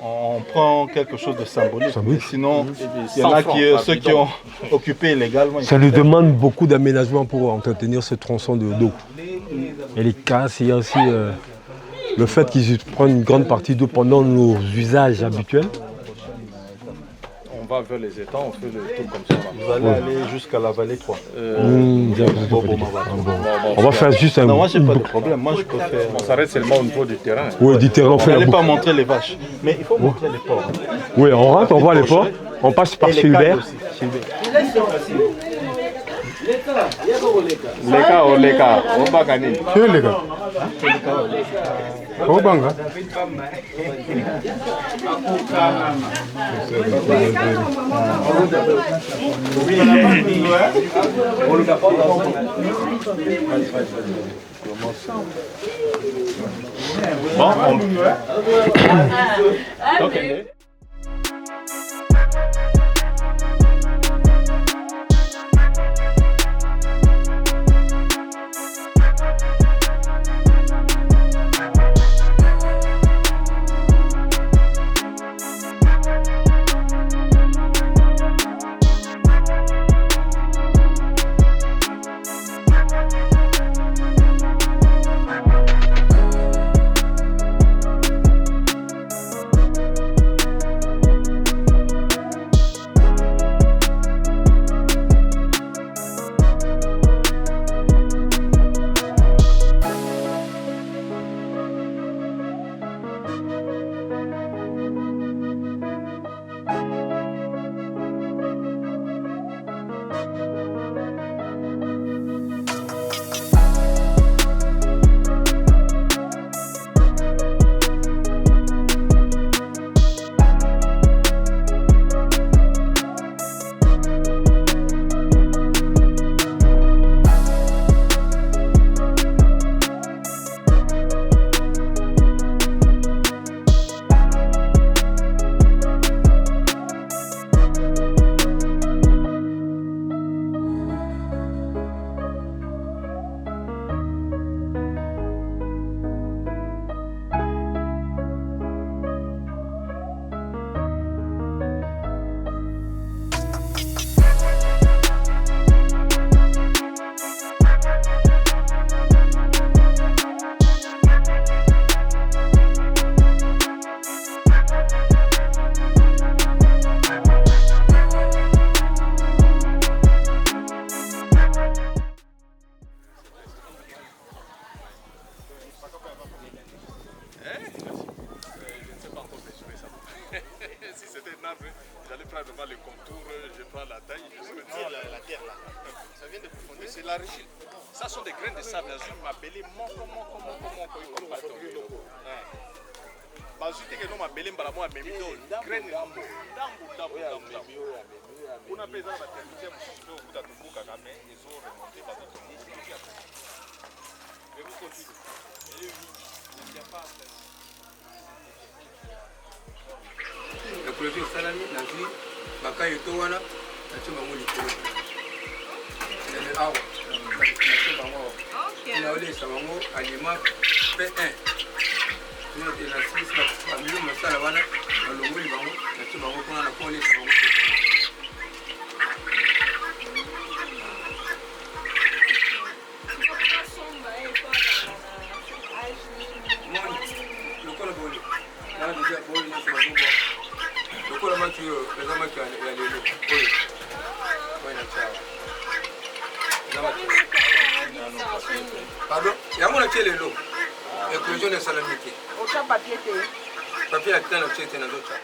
on prend quelque chose de symbolique. Sinon, il y en a ceux qui ont occupé illégalement. Ça nous demande beaucoup d'aménagement pour entretenir ce tronçon d'eau. Et les casses, il y a aussi le fait qu'ils prennent une grande partie d'eau pendant nos usages habituels. On va vers les étangs, on fait le tour comme ça. Vous allez aller jusqu'à la vallée 3. On va faire juste un... Non, moi j'ai pas de problème, moi je peux faire... On s'arrête seulement au niveau du terrain. Oui, du terrain, on fait la boucle. pas montrer les vaches, mais il faut montrer les porcs. Oui, on rentre, on voit les porcs, on passe par Silbert. Leka, on va gagner. Les gars. Au banga. Bon, ok. J'allais prendre vraiment le contour, je prends la taille, je me dis la terre là. Ça vient de profondeur, c'est l'argile. Ça sont des graines de sable azur, ma belle, comment. bazwi teke no mabele mbala moko amemi to graine ndambo kuna mpe eza na batermitie mosusu mpe okuta tombukaka me ezoremonte ekoloki esalami nazwi bakayo to wana natie bango likolo awa natie bango naolesa bango alima pe 1 bamilo mosala wana balongoli bango natie bango mpona na kolesa bango lokola boli na deja boli nyonso bazoboa lokola maki oyo eza maki ya lelo oyo oyo na tiawa pardon yango natie lelo éclosion esalami te papier na kita na tie te nazotia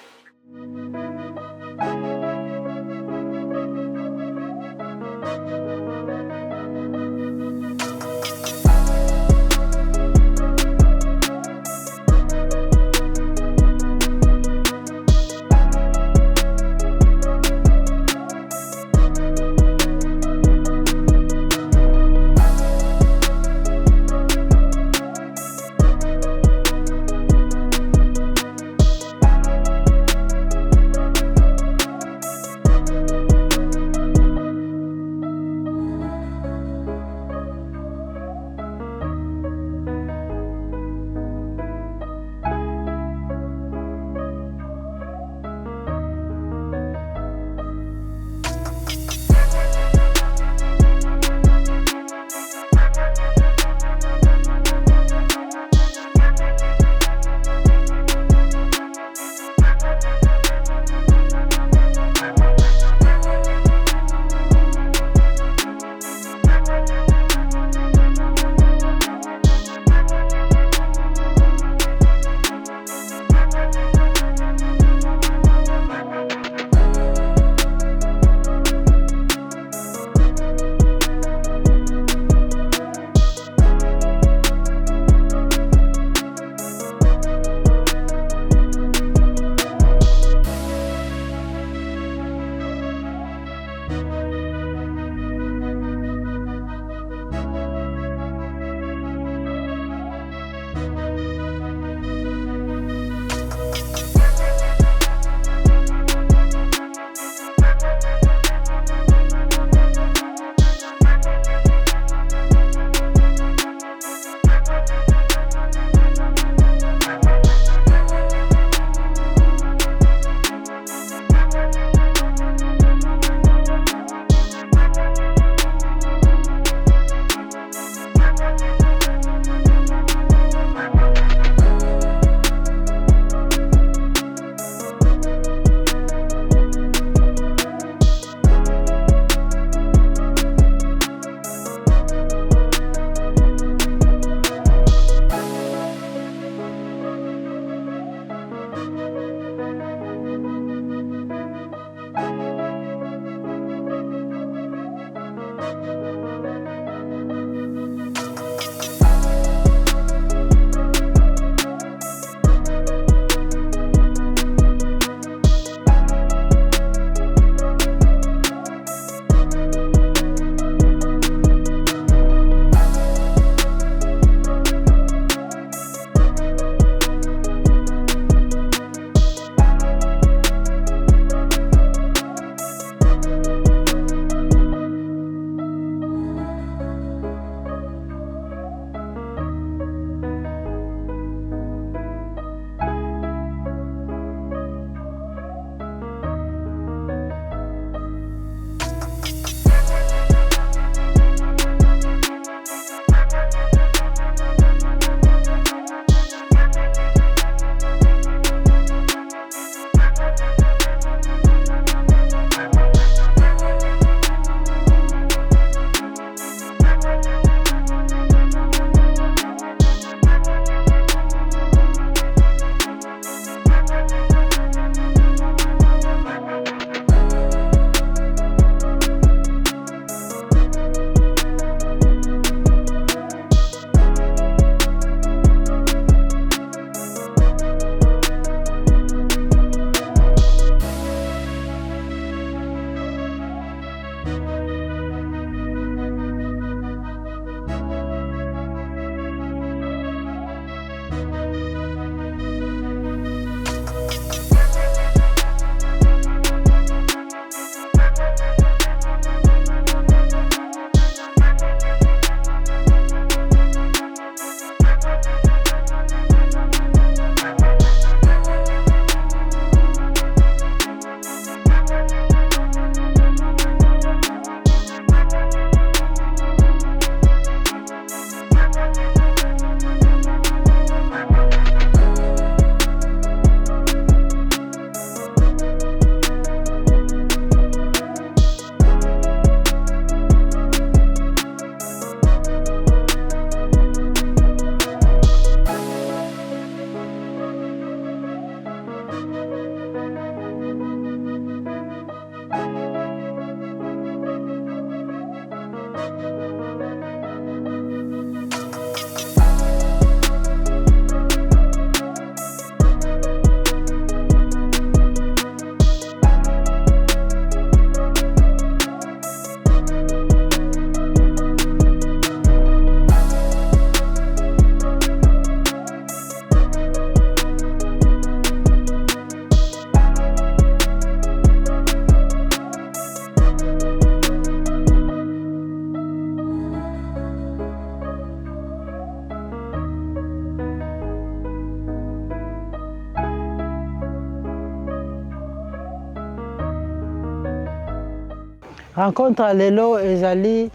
rencontre à lelo ezali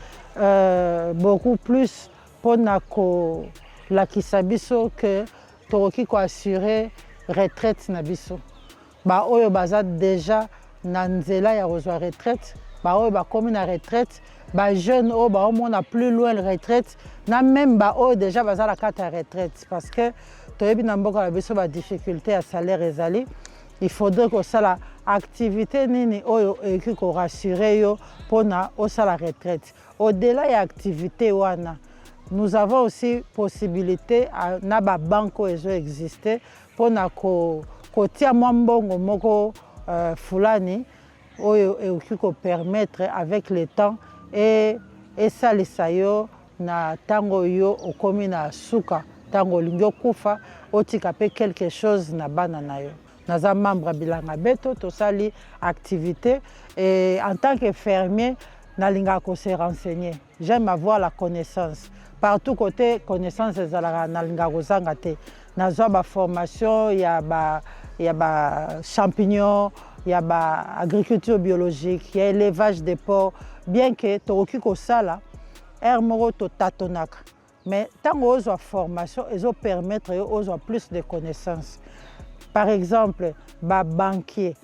beaucoup plus pour la kisabiso que toki ko assurer retraite na biso. Ba oyo baza déjà na nzela ya kozwa retraite, ba oyo ba komi na retraite, ba jeune oyo ba omona plus loin la retraite, na même ba oyo déjà baza la carte à retraite parce que toyebi na mboka na biso ba difficulté à salaire ezali. Il faudrait que ça activité nini oyo eki ko rassurer yo pona osala retraite. Au-delà de l'activité wana, nous avons aussi possibilité na ba banque ezo exister pona ko tia mbongo moko fulani oyo eki ko permettre avec le temps et salisa yo na tango yo okomi na suka tango lingo kufa otika pe quelque chose na bana na yo. Nous sommes membres de Bilanga Beto, tout ça, activité. Et en tant que fermier, nous avons se renseigner. J'aime avoir la connaissance. Partout côté, connaissance, nous avons la formation, il y a des champignons, il y a l'agriculture biologique, il y a l'élevage des porcs. Bien que tu aies ça, mais tant que tu as formation, ils vont permettre aux plus de connaissances. Par exemple, les banquiers,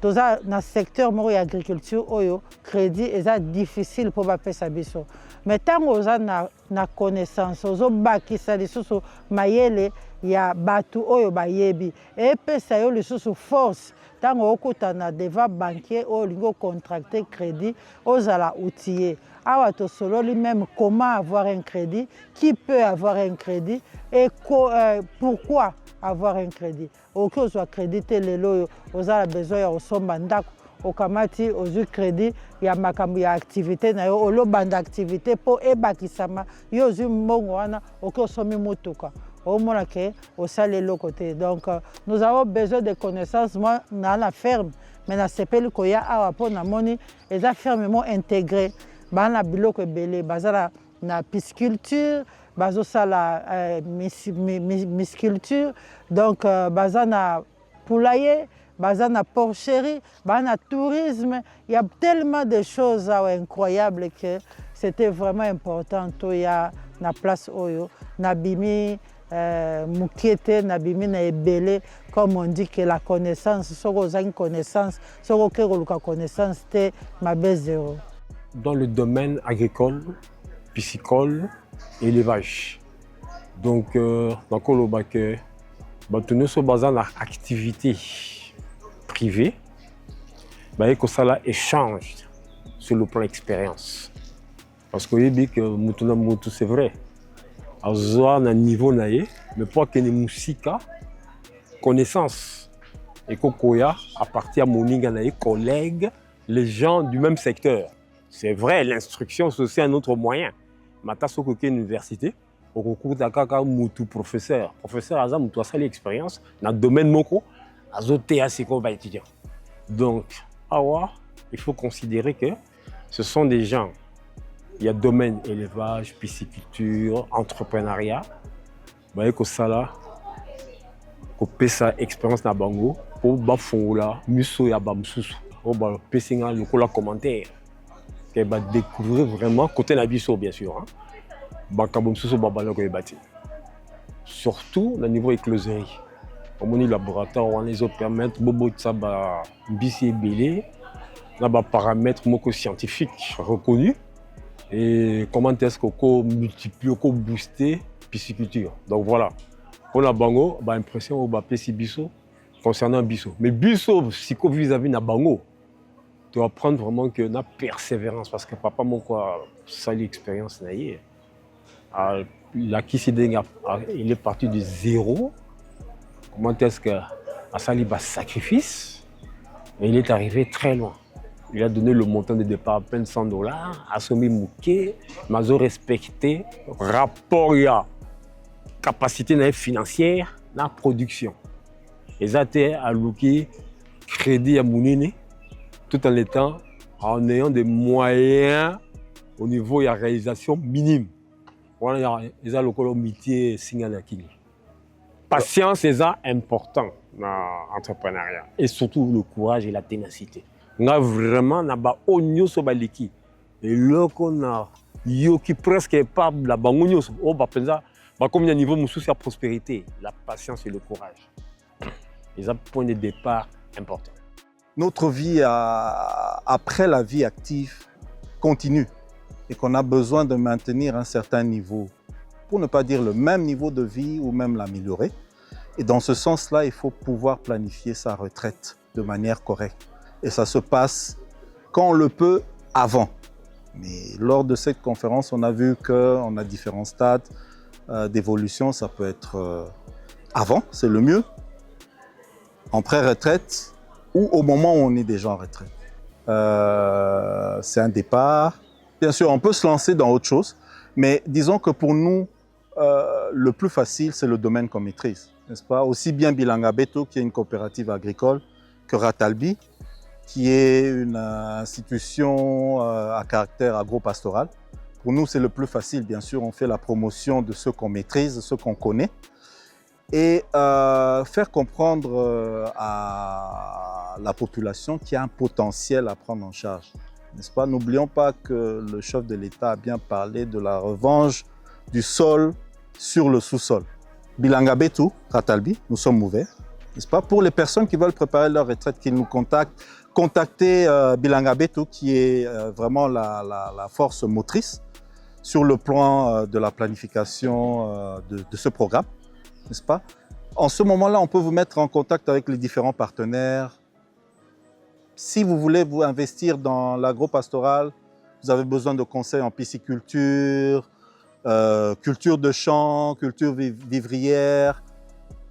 dans le secteur de l'agriculture, le crédit est difficile pour les gens. Mais tant que vous avez la connaissance, vous avez il y a batu oyo bayebi et pesa yo lisusu force tango okutana devant banquier oyo lingo contracter crédit ozala outillé awa to solo même comment avoir un crédit, qui peut avoir un crédit et pourquoi avoir un crédit. Ok, on soit crédité les lots, on a besoin de somba ndako, au kamati, aux crédit, il y a makambu ya activité na yo, olo banda activité pour ebakisama, yo zu mbongo wana, ok osomi mutuka. Au moins que au salé le côté. Donc nous avons besoin de connaissances. Moi, dans la ferme, mais dans ces pays qu'il y a à pour na moni, les fermement intégrés. Dans la biloko belé, bazala na pisciculture, bazosa la misculture, donc bazana poulailler, bazana porcherie, bazana tourisme. Il y a tellement de choses incroyables que c'était vraiment important. Il y a na place oyo, na bimi. Mukiete nabimi na ebele, comme on dit que la connaissance, soko za une connaissance, soko ke koluka connaissance te mabe zéro. Dans le domaine agricole, piscicole, élevage. Donc dans kolobake batunu so bazan na activité privée, ba ko sala échange sur le plan expérience. Parce que yebi que mutuna mutu c'est vrai. À un niveau naïe, mais pas que les musika connaissance et kokoya à partir à moninga naïe collègues, les gens du même secteur. C'est vrai, l'instruction c'est aussi un autre moyen. Mata soko ke université, au concours d'akaka mutu professeur aza mutu asali expérience dans le domaine moko azoté assez comme étudiant. Donc awa, il faut considérer que ce sont des gens. Il y a domaine élevage, pisciculture, entrepreneuriat. Bah que ça là, qu'on paie sa expérience na bango, pour bafongola, muso ya bamsusu, pour ba pesinga le cola commentaire, que va découvrir vraiment côté na biso bien sûr. Bah kabomsusu babalo ko ebati. Surtout au niveau écloserie. Comme on dit laboratoire, on les permettre bobo ça ba bisi belé, na ba paramètres moko scientifiques reconnus. Et comment est-ce qu'on peut multiplier, qu'on peut booster la pisciculture. Donc voilà, pour la bango, bah impression au PC biso concernant biso. Mais biso, si qu'on vis-à-vis de bango, tu dois apprendre vraiment que la persévérance, parce que papa mon quoi, ça l'expérience naïe. La Kissideng, il est parti de zéro. Comment est-ce que à ça il sacrifice, et il est arrivé très loin. Il a donné le montant de départ à peine $100, assommé Mouké, Mazo respecté, rapport à capacité financière, la production. Ils ont été alloués crédit à Mounine, tout en étant, en ayant des moyens au niveau de la réalisation minime. Ils ont le métier signalé. Patience, c'est important dans l'entrepreneuriat. Et surtout le courage et la ténacité. nga vraiment na ba onyoso baliki eloko na yo qui presque pas la bango nyonso o ba penza ba comme niveau mususu ya prospérité, la patience et le courage. Les point de départ important. Notre vie après la vie active continue et qu'on a besoin de maintenir un certain niveau, pour ne pas dire le même niveau de vie ou même l'améliorer. Et dans ce sens-là, il faut pouvoir planifier sa retraite de manière correcte. Et ça se passe quand on le peut avant. Mais lors de cette conférence, on a vu qu'on a différents stades d'évolution. Ça peut être avant, c'est le mieux, en pré-retraite ou au moment où on est déjà en retraite. C'est un départ. Bien sûr, on peut se lancer dans autre chose, mais disons que pour nous, le plus facile, c'est le domaine qu'on maîtrise, n'est-ce pas? Aussi bien Bilanga Beto, qui est une coopérative agricole, que Ratalbi, qui est une institution à caractère agro-pastoral. Pour nous, c'est le plus facile, bien sûr. On fait la promotion de ce qu'on maîtrise, ce qu'on connaît, et faire comprendre à la population qu'il y a un potentiel à prendre en charge, n'est-ce pas? N'oublions pas que le chef de l'État a bien parlé de la revanche du sol sur le sous-sol. Bilanga Beto, Ratalbi, nous sommes ouverts, n'est-ce pas? Pour les personnes qui veulent préparer leur retraite, qu'ils nous contactent, contactez Bilanga Beto, qui est vraiment la force motrice sur le plan de la planification de ce programme, n'est-ce pas? En ce moment-là, on peut vous mettre en contact avec les différents partenaires. Si vous voulez vous investir dans l'agro-pastoral, vous avez besoin de conseils en pisciculture, culture de champs, culture vivrière,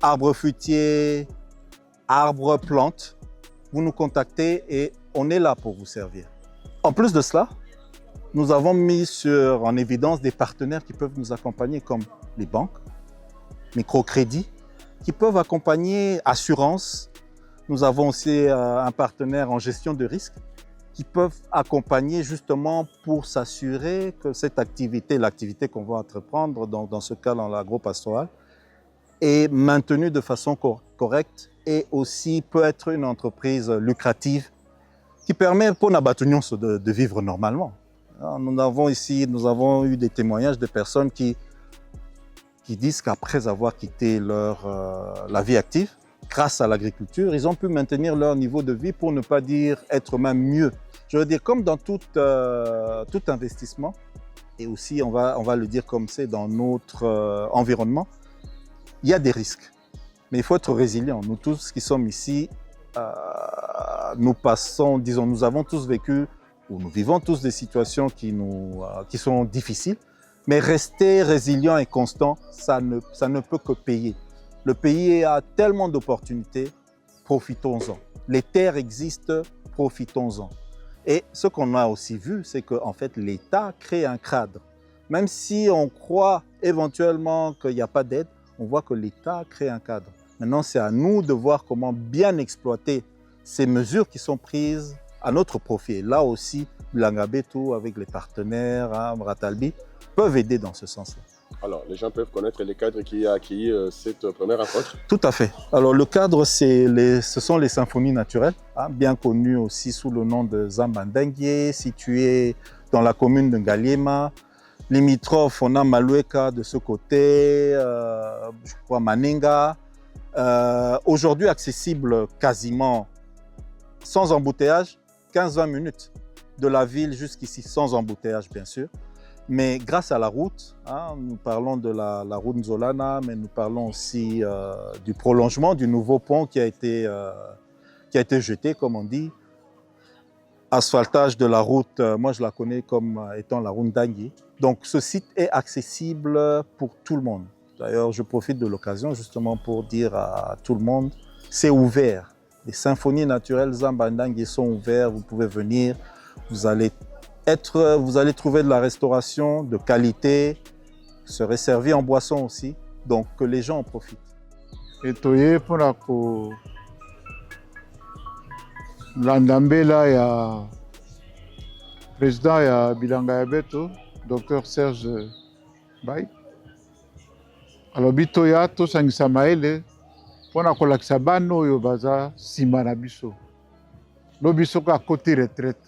arbres fruitiers, arbres plantes. Vous nous contactez et on est là pour vous servir. En plus de cela, nous avons mis en évidence des partenaires qui peuvent nous accompagner comme les banques, microcrédits, qui peuvent accompagner assurance. Nous avons aussi un partenaire en gestion de risque qui peuvent accompagner justement pour s'assurer que cette activité, l'activité qu'on va entreprendre, dans ce cas dans l'agro-pastoral, est maintenue de façon correcte et aussi peut être une entreprise lucrative qui permet pour Nabatunion de vivre normalement. Nous avons eu des témoignages de personnes qui disent qu'après avoir quitté la vie active, grâce à l'agriculture, ils ont pu maintenir leur niveau de vie, pour ne pas dire être même mieux. Je veux dire, comme dans tout investissement, et aussi on va le dire comme c'est dans notre environnement, il y a des risques. Mais il faut être résilient. Nous tous qui sommes ici, nous avons tous vécu, ou nous vivons tous des situations qui sont difficiles, mais rester résilient et constant, ça ne peut que payer. Le pays a tellement d'opportunités, profitons-en. Les terres existent, profitons-en. Et ce qu'on a aussi vu, c'est qu'en fait, l'État crée un cadre. Même si on croit éventuellement qu'il n'y a pas d'aide, on voit que l'État crée un cadre. Maintenant, c'est à nous de voir comment bien exploiter ces mesures qui sont prises à notre profit. Et là aussi, Bilanga Beto, avec les partenaires, Ratalbi, peuvent aider dans ce sens-là. Alors, les gens peuvent connaître les cadres qui a accueilli cette première rencontre? Tout à fait. Alors, le cadre, ce sont les symphonies naturelles, bien connues aussi sous le nom de Zambandengue, situées dans la commune de Ngaliema. Limitrophe, on a Malueka de ce côté, je crois Maninga. Aujourd'hui, accessible quasiment sans embouteillage, 15-20 minutes de la ville jusqu'ici, sans embouteillage, bien sûr. Mais grâce à la route, nous parlons de la route Nzolana, mais nous parlons aussi du prolongement du nouveau pont qui a été jeté, comme on dit. Asphaltage de la route, moi je la connais comme étant la route Ndangui. Donc ce site est accessible pour tout le monde. D'ailleurs, je profite de l'occasion justement pour dire à tout le monde, c'est ouvert. Les symphonies naturelles Zambandengue sont ouvertes, vous pouvez venir, vous allez trouver de la restauration de qualité, vous serez servi en boisson aussi, donc que les gens en profitent. Et toye pour la Landambela, il y a président, il y a Bilanga Beto, docteur Serge Bay. Alors bitoya to sangisa maele pour la kolakisa bano yo baza sima na biso. lobi soko akoti retraite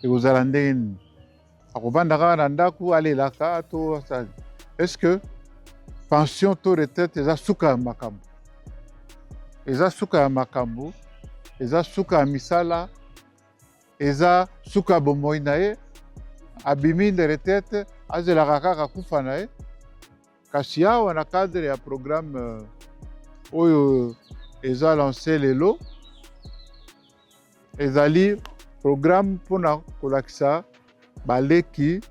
ekozala ndenge nini akovanda kaka na ndako alelaka to asali. Est-ce que pension to retraite eza suka ya makambo? Eza suka ya makambo, eza suka ya misala, eza suka ya bomoi na ye, abimi de retraite azelaka kaka kufa na ye. Kasi awa na cadre ya programme oyo eza lancé lelo, ezali programme mpona kolakisa baleki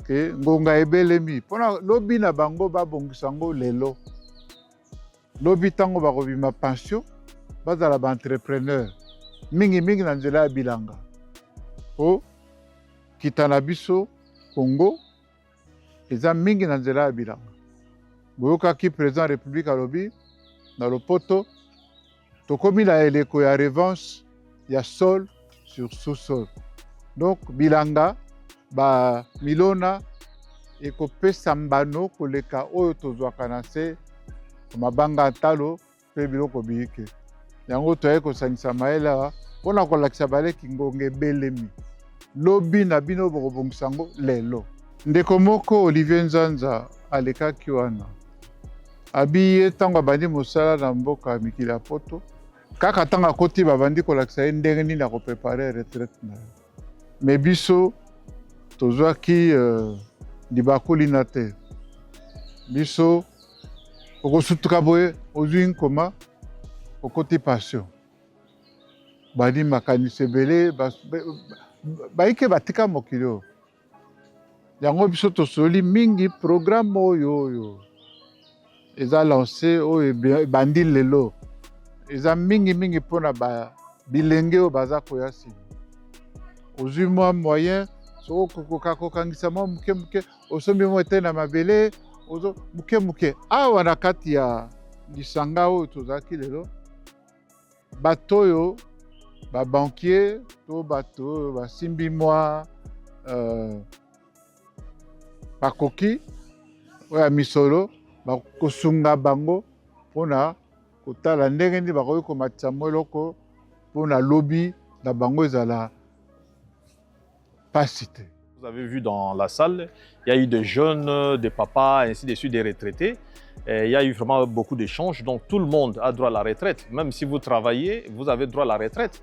ke ngonga ebelemi mpona lobi na bango babongisa yango lelo. Lobi ntango bakobima pension bazala baentrepreneur mingimingi na nzela ya bilanga po kita na biso Congo eza mingi na nzela ya bilanga. Boyokaki président république alobi na lopoto tokomi na eleko ya revanche ya sol sur sous-sol. Donc bilanga ba milona ekopesa mbano koleka oyo tozwaka na se mabanga talo pe biloko biyike. Yango toye kosanisa mayele awa mpona kolakisa baleki ngonga ebelemi. Lobi na bino bokobongisa yango lelo. Ndeko moko Olivier Nzanza alekaki wana abi ye ntango abandi mosala na mboka ya mikili ya poto kaka ntango akoti babandi kolakisa ye ndenge nini akoprepare retraite na ye. Me biso tozwaki libakuli na te. Biso okosutuka boye ozwi nkoma okoti passion. Badi makanisi ebele baike batika mokili oyo. Yango biso tosoli mingi programme oyo eza lancé oyo ebandi lelo. Eza mingi mpona bilenge oyo baza koya nsima. Ozwi mwa moyen soko kokangisa mwa muke osombi mwa ete na mabele muke awa na kati ya lisanga oyo tozalaki lelo bato oyo babankier to bato oyo basimbi mwa bakoki oyo ya misolo bakosunga bango mpona kotala ndenge nini bakoki komatisa mwa eloko mpona lobi na bango ezala pasi te. Vous avez vu dans la salle, il y a eu des jeunes, des papas, ainsi de suite, des retraités. Et il y a eu vraiment beaucoup d'échanges. Donc tout le monde a droit à la retraite. Même si vous travaillez, vous avez droit à la retraite.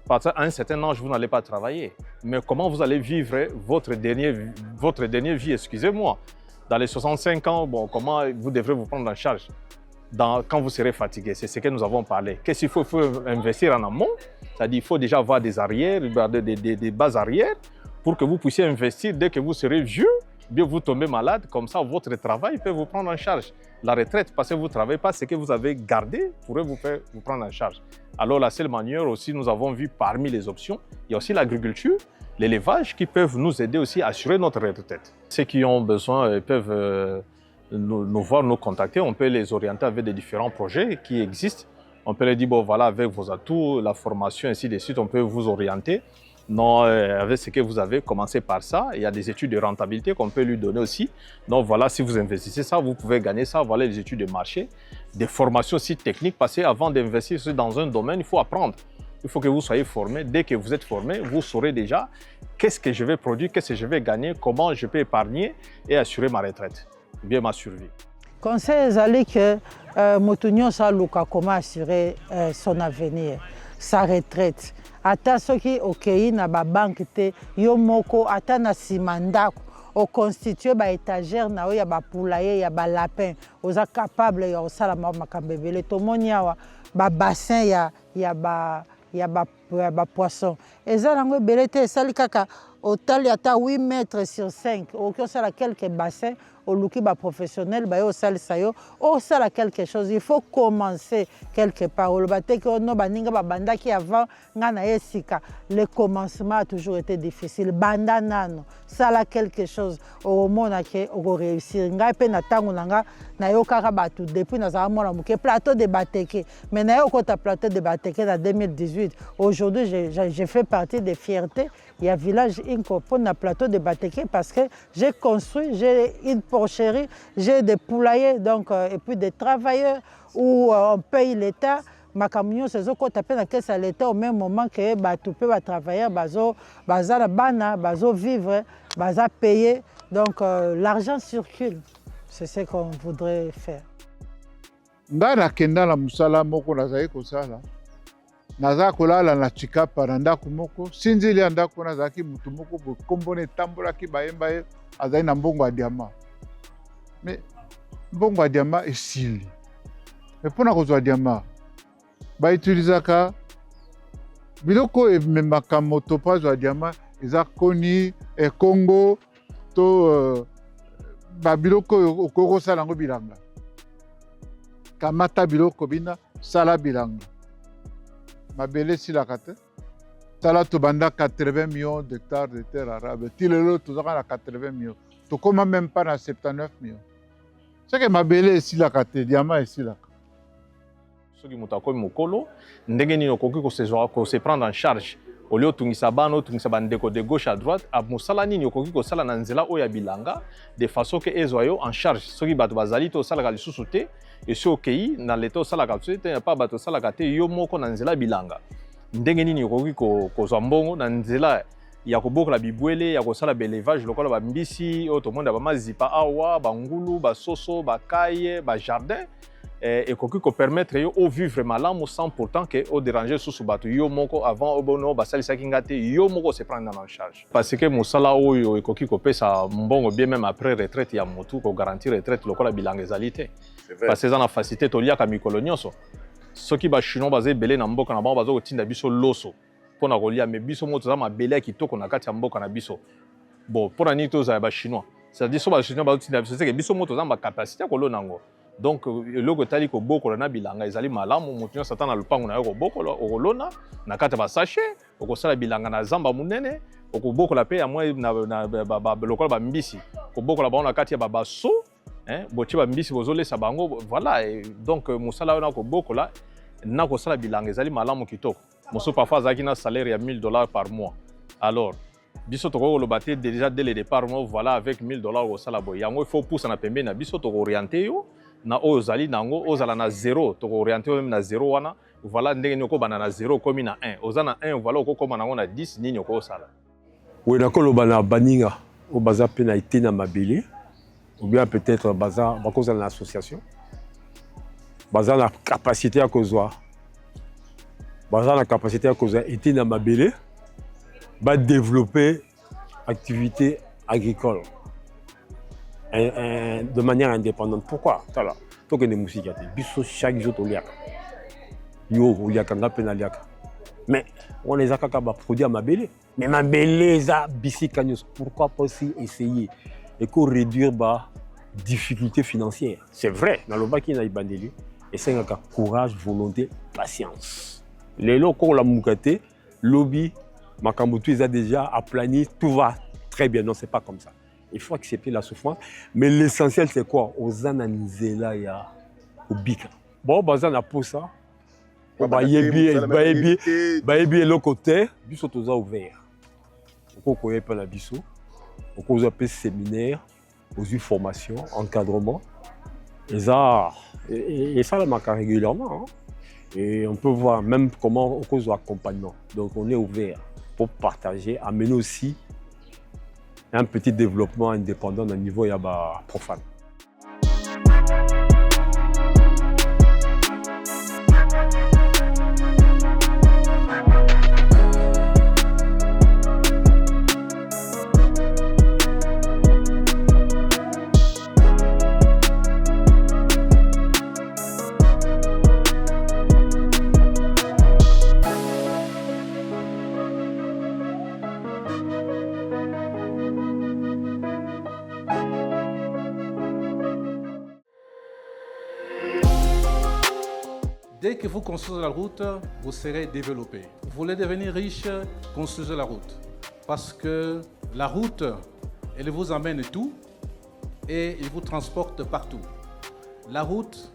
Parce qu'à un certain âge, vous n'allez pas travailler. Mais comment vous allez vivre votre dernière vie, excusez-moi. Dans les 65 ans, bon, comment vous devrez vous prendre en charge quand vous serez fatigué? C'est ce que nous avons parlé. Qu'est-ce qu'il faut investir en amont? C'est-à-dire qu'il faut déjà avoir des arrières, des bases arrières, pour que vous puissiez investir dès que vous serez vieux, bien vous tombez malade, comme ça votre travail peut vous prendre en charge. La retraite, parce que vous ne travaillez pas, ce que vous avez gardé pourrait vous faire vous prendre en charge. Alors la seule manière aussi, nous avons vu parmi les options, il y a aussi l'agriculture, l'élevage qui peuvent nous aider aussi à assurer notre retraite. Ceux qui ont besoin peuvent nous voir, nous contacter, on peut les orienter avec des différents projets qui existent. On peut leur dire, bon voilà, avec vos atouts, la formation, ainsi de suite, on peut vous orienter. Non, avec ce que vous avez, commencé par ça. Il y a des études de rentabilité qu'on peut lui donner aussi. Donc voilà, si vous investissez ça, vous pouvez gagner ça. Voilà les études de marché, des formations aussi techniques. Parce qu'avant d'investir dans un domaine, il faut apprendre. Il faut que vous soyez formé. Dès que vous êtes formé, vous saurez déjà qu'est-ce que je vais produire, qu'est-ce que je vais gagner, comment je peux épargner et assurer ma retraite, ou bien ma survie. Conseil est que Motunio Saluka, comment assurer son avenir, sa retraite. Ata soki okei na ba banque te yo moko ata na simandako o constituer ba étagère na yo ya ba poulailler ya ba lapin oza capable ya osala makambo ebele tomoni awa ba bassin ya ba poisson eza nango ebele te esali kaka otali ata 8 mètres sur 5 oki osala quelques bassins oluki ba professionnel ba yo osalisa yo osala quelque chose. Il faut commencer quelque part. Oloba te ke ono baninga babandaki avant nga na esika. Le commencement a toujours été difficile. Banda nano sala quelque chose omona ke oko réussir. Nga pe na tango nanga na yo kaka batu depuis na za mona muke plateau de Bateke. Mais na yo kota plateau de Bateke en 2018. Aujourd'hui j'ai fait partie des fiertés. Il y a village Inko pour na plateau de Bateke parce que j'ai construit, j'ai une porcherie, j'ai des poulaillers donc, et puis des travailleurs où on paye l'État makambo nyonso ezokota mpe na kesi ya leta au même moment ke bato mpe batravailleur baza na bana bazovivre baza paye donc l'argent circule c'est ce qu'on voudrait faire. Ngai nakenda na mosala moko nazali kosala naza kolala na chikapa na ndako moko sinzili ya ndako nazalaki mutu moko kombo etambolaki bayemba ye azali na mbongo ya diama me mbongo ya diama esili me mpona kozwa diama bautilisaka biloko ememaka moto mpo azwa diama eza koni ekongo to babiloko oyo okoki kosala yango bilanga kamata biloko bina sala bilanga mabele esilaka te tala tobanda 80 millions d'hectares de terre arabe ti lelo tozaka na 80 millions tokóma même pas na 79 millions seke mabele esilaka te diama esilaka soki moto akomi mokolo ndenge nini okoki kose prendre en charge olio otungisa bana otungisa bandeko de gauche à droite mosala nini okoki kosala na nzela oyo ya bilanga de façon ke ezwa yo en charge soki bato bazali te osalaka lisusu te esi okei na leta osalaka te pa bato osalaka te yo moko na nzela bilanga ndenge nini okoki kozwa mbongo na nzela ya kobokola bibwele ya kosala baélevage lokola bambisi oyo tomonda bamazipa awa bangulu basoso bakaye bajardin ekoki kopermettre yo ovivre malamu sans pourtant ke odéranger susu bato yo moko avant obono basalisaki nga te yo moko se prendre en charge parce que mosala oyo ekoki kopesa mbongo bien même après retraite ya motu kogarantir retraite lokola bilanga ezali te parce que eza na facilité toliaka mikolo nyonso soki bachinois baza ebele na mboka na bango baza kotinda biso loso mpona kolia me biso moko toza mabele ya kitoko na kati ya mboka na biso bon mpona nini tozala bachinois c'est-à-dire so bachinois bazotinda biso seke biso moko toza bacapacité ya kolona yango donc eloko etali kobokola na bilanga ezali malamu moto nyonso ata na lupango na yo kobokola okolona na kati ya basache okosala bilanga na zamba monene okobokola mpe ya mwa lokola bambisi kobokola bango na kati ya babaso botie bambisi bozolesa bango voilà donc mosala oyo na kobokola na kosala bilanga ezali malamu kitoko mosusu parfois azalaki na salaire ya $1000 par mois alors biso tokoki koloba te déjà dès le départ voilà avec $1000 kosala boye yango il faut poussa na pembeni na biso tokooriente yo na oyo ozali nango ozala na 0 tokooriente yo même na 0 wana voilà ndenge nini okobanda na 0 okomi na 1 oza na 1 voilà okokoma nango na 10 nini okosala oui nakoloba na baninga oyo baza mpe na ete na mabele ou bien peut-être bakozala na association baza na capacité ya kozwa ete na mabele développer activité agricole de manière indépendante. Pourquoi? Tala, to que ne musique ate biso chaque jour to liaka. Yo liaka nga pena liaka. Mais on les a kaka ba produit à mabele. Mais mabele za bisika nyos. Pourquoi pas aussi essayer et qu'on réduire ba difficultés financières. C'est vrai, dans le baki na ibandeli et c'est un courage, volonté, patience. Les locaux la mukate, lobby Makambutu, ils ont déjà aplani, tout va très bien. Non, c'est pas comme ça. Il faut accepter la souffrance. Mais l'essentiel, c'est quoi? Aux ananizela ya ubika. Bon, bazana pour ça. Bayebi le côté, biso toza ouvert. On connaît pas la biso. On connaît pas séminaire, aux formation, encadrement. Et ça la marque régulièrement. Hein. Et on peut voir même comment on cause l'accompagnement. Donc on est ouvert pour partager, amener aussi un petit développement indépendant au niveau profane. Dès que vous construisez la route, vous serez développé. Vous voulez devenir riche, construisez la route. Parce que la route, elle vous amène tout et elle vous transporte partout. La route,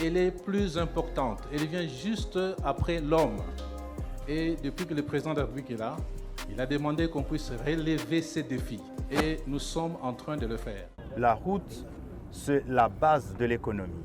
elle est plus importante. Elle vient juste après l'homme. Et depuis que le président de la République est là, il a demandé qu'on puisse relever ces défis. Et nous sommes en train de le faire. La route, c'est la base de l'économie.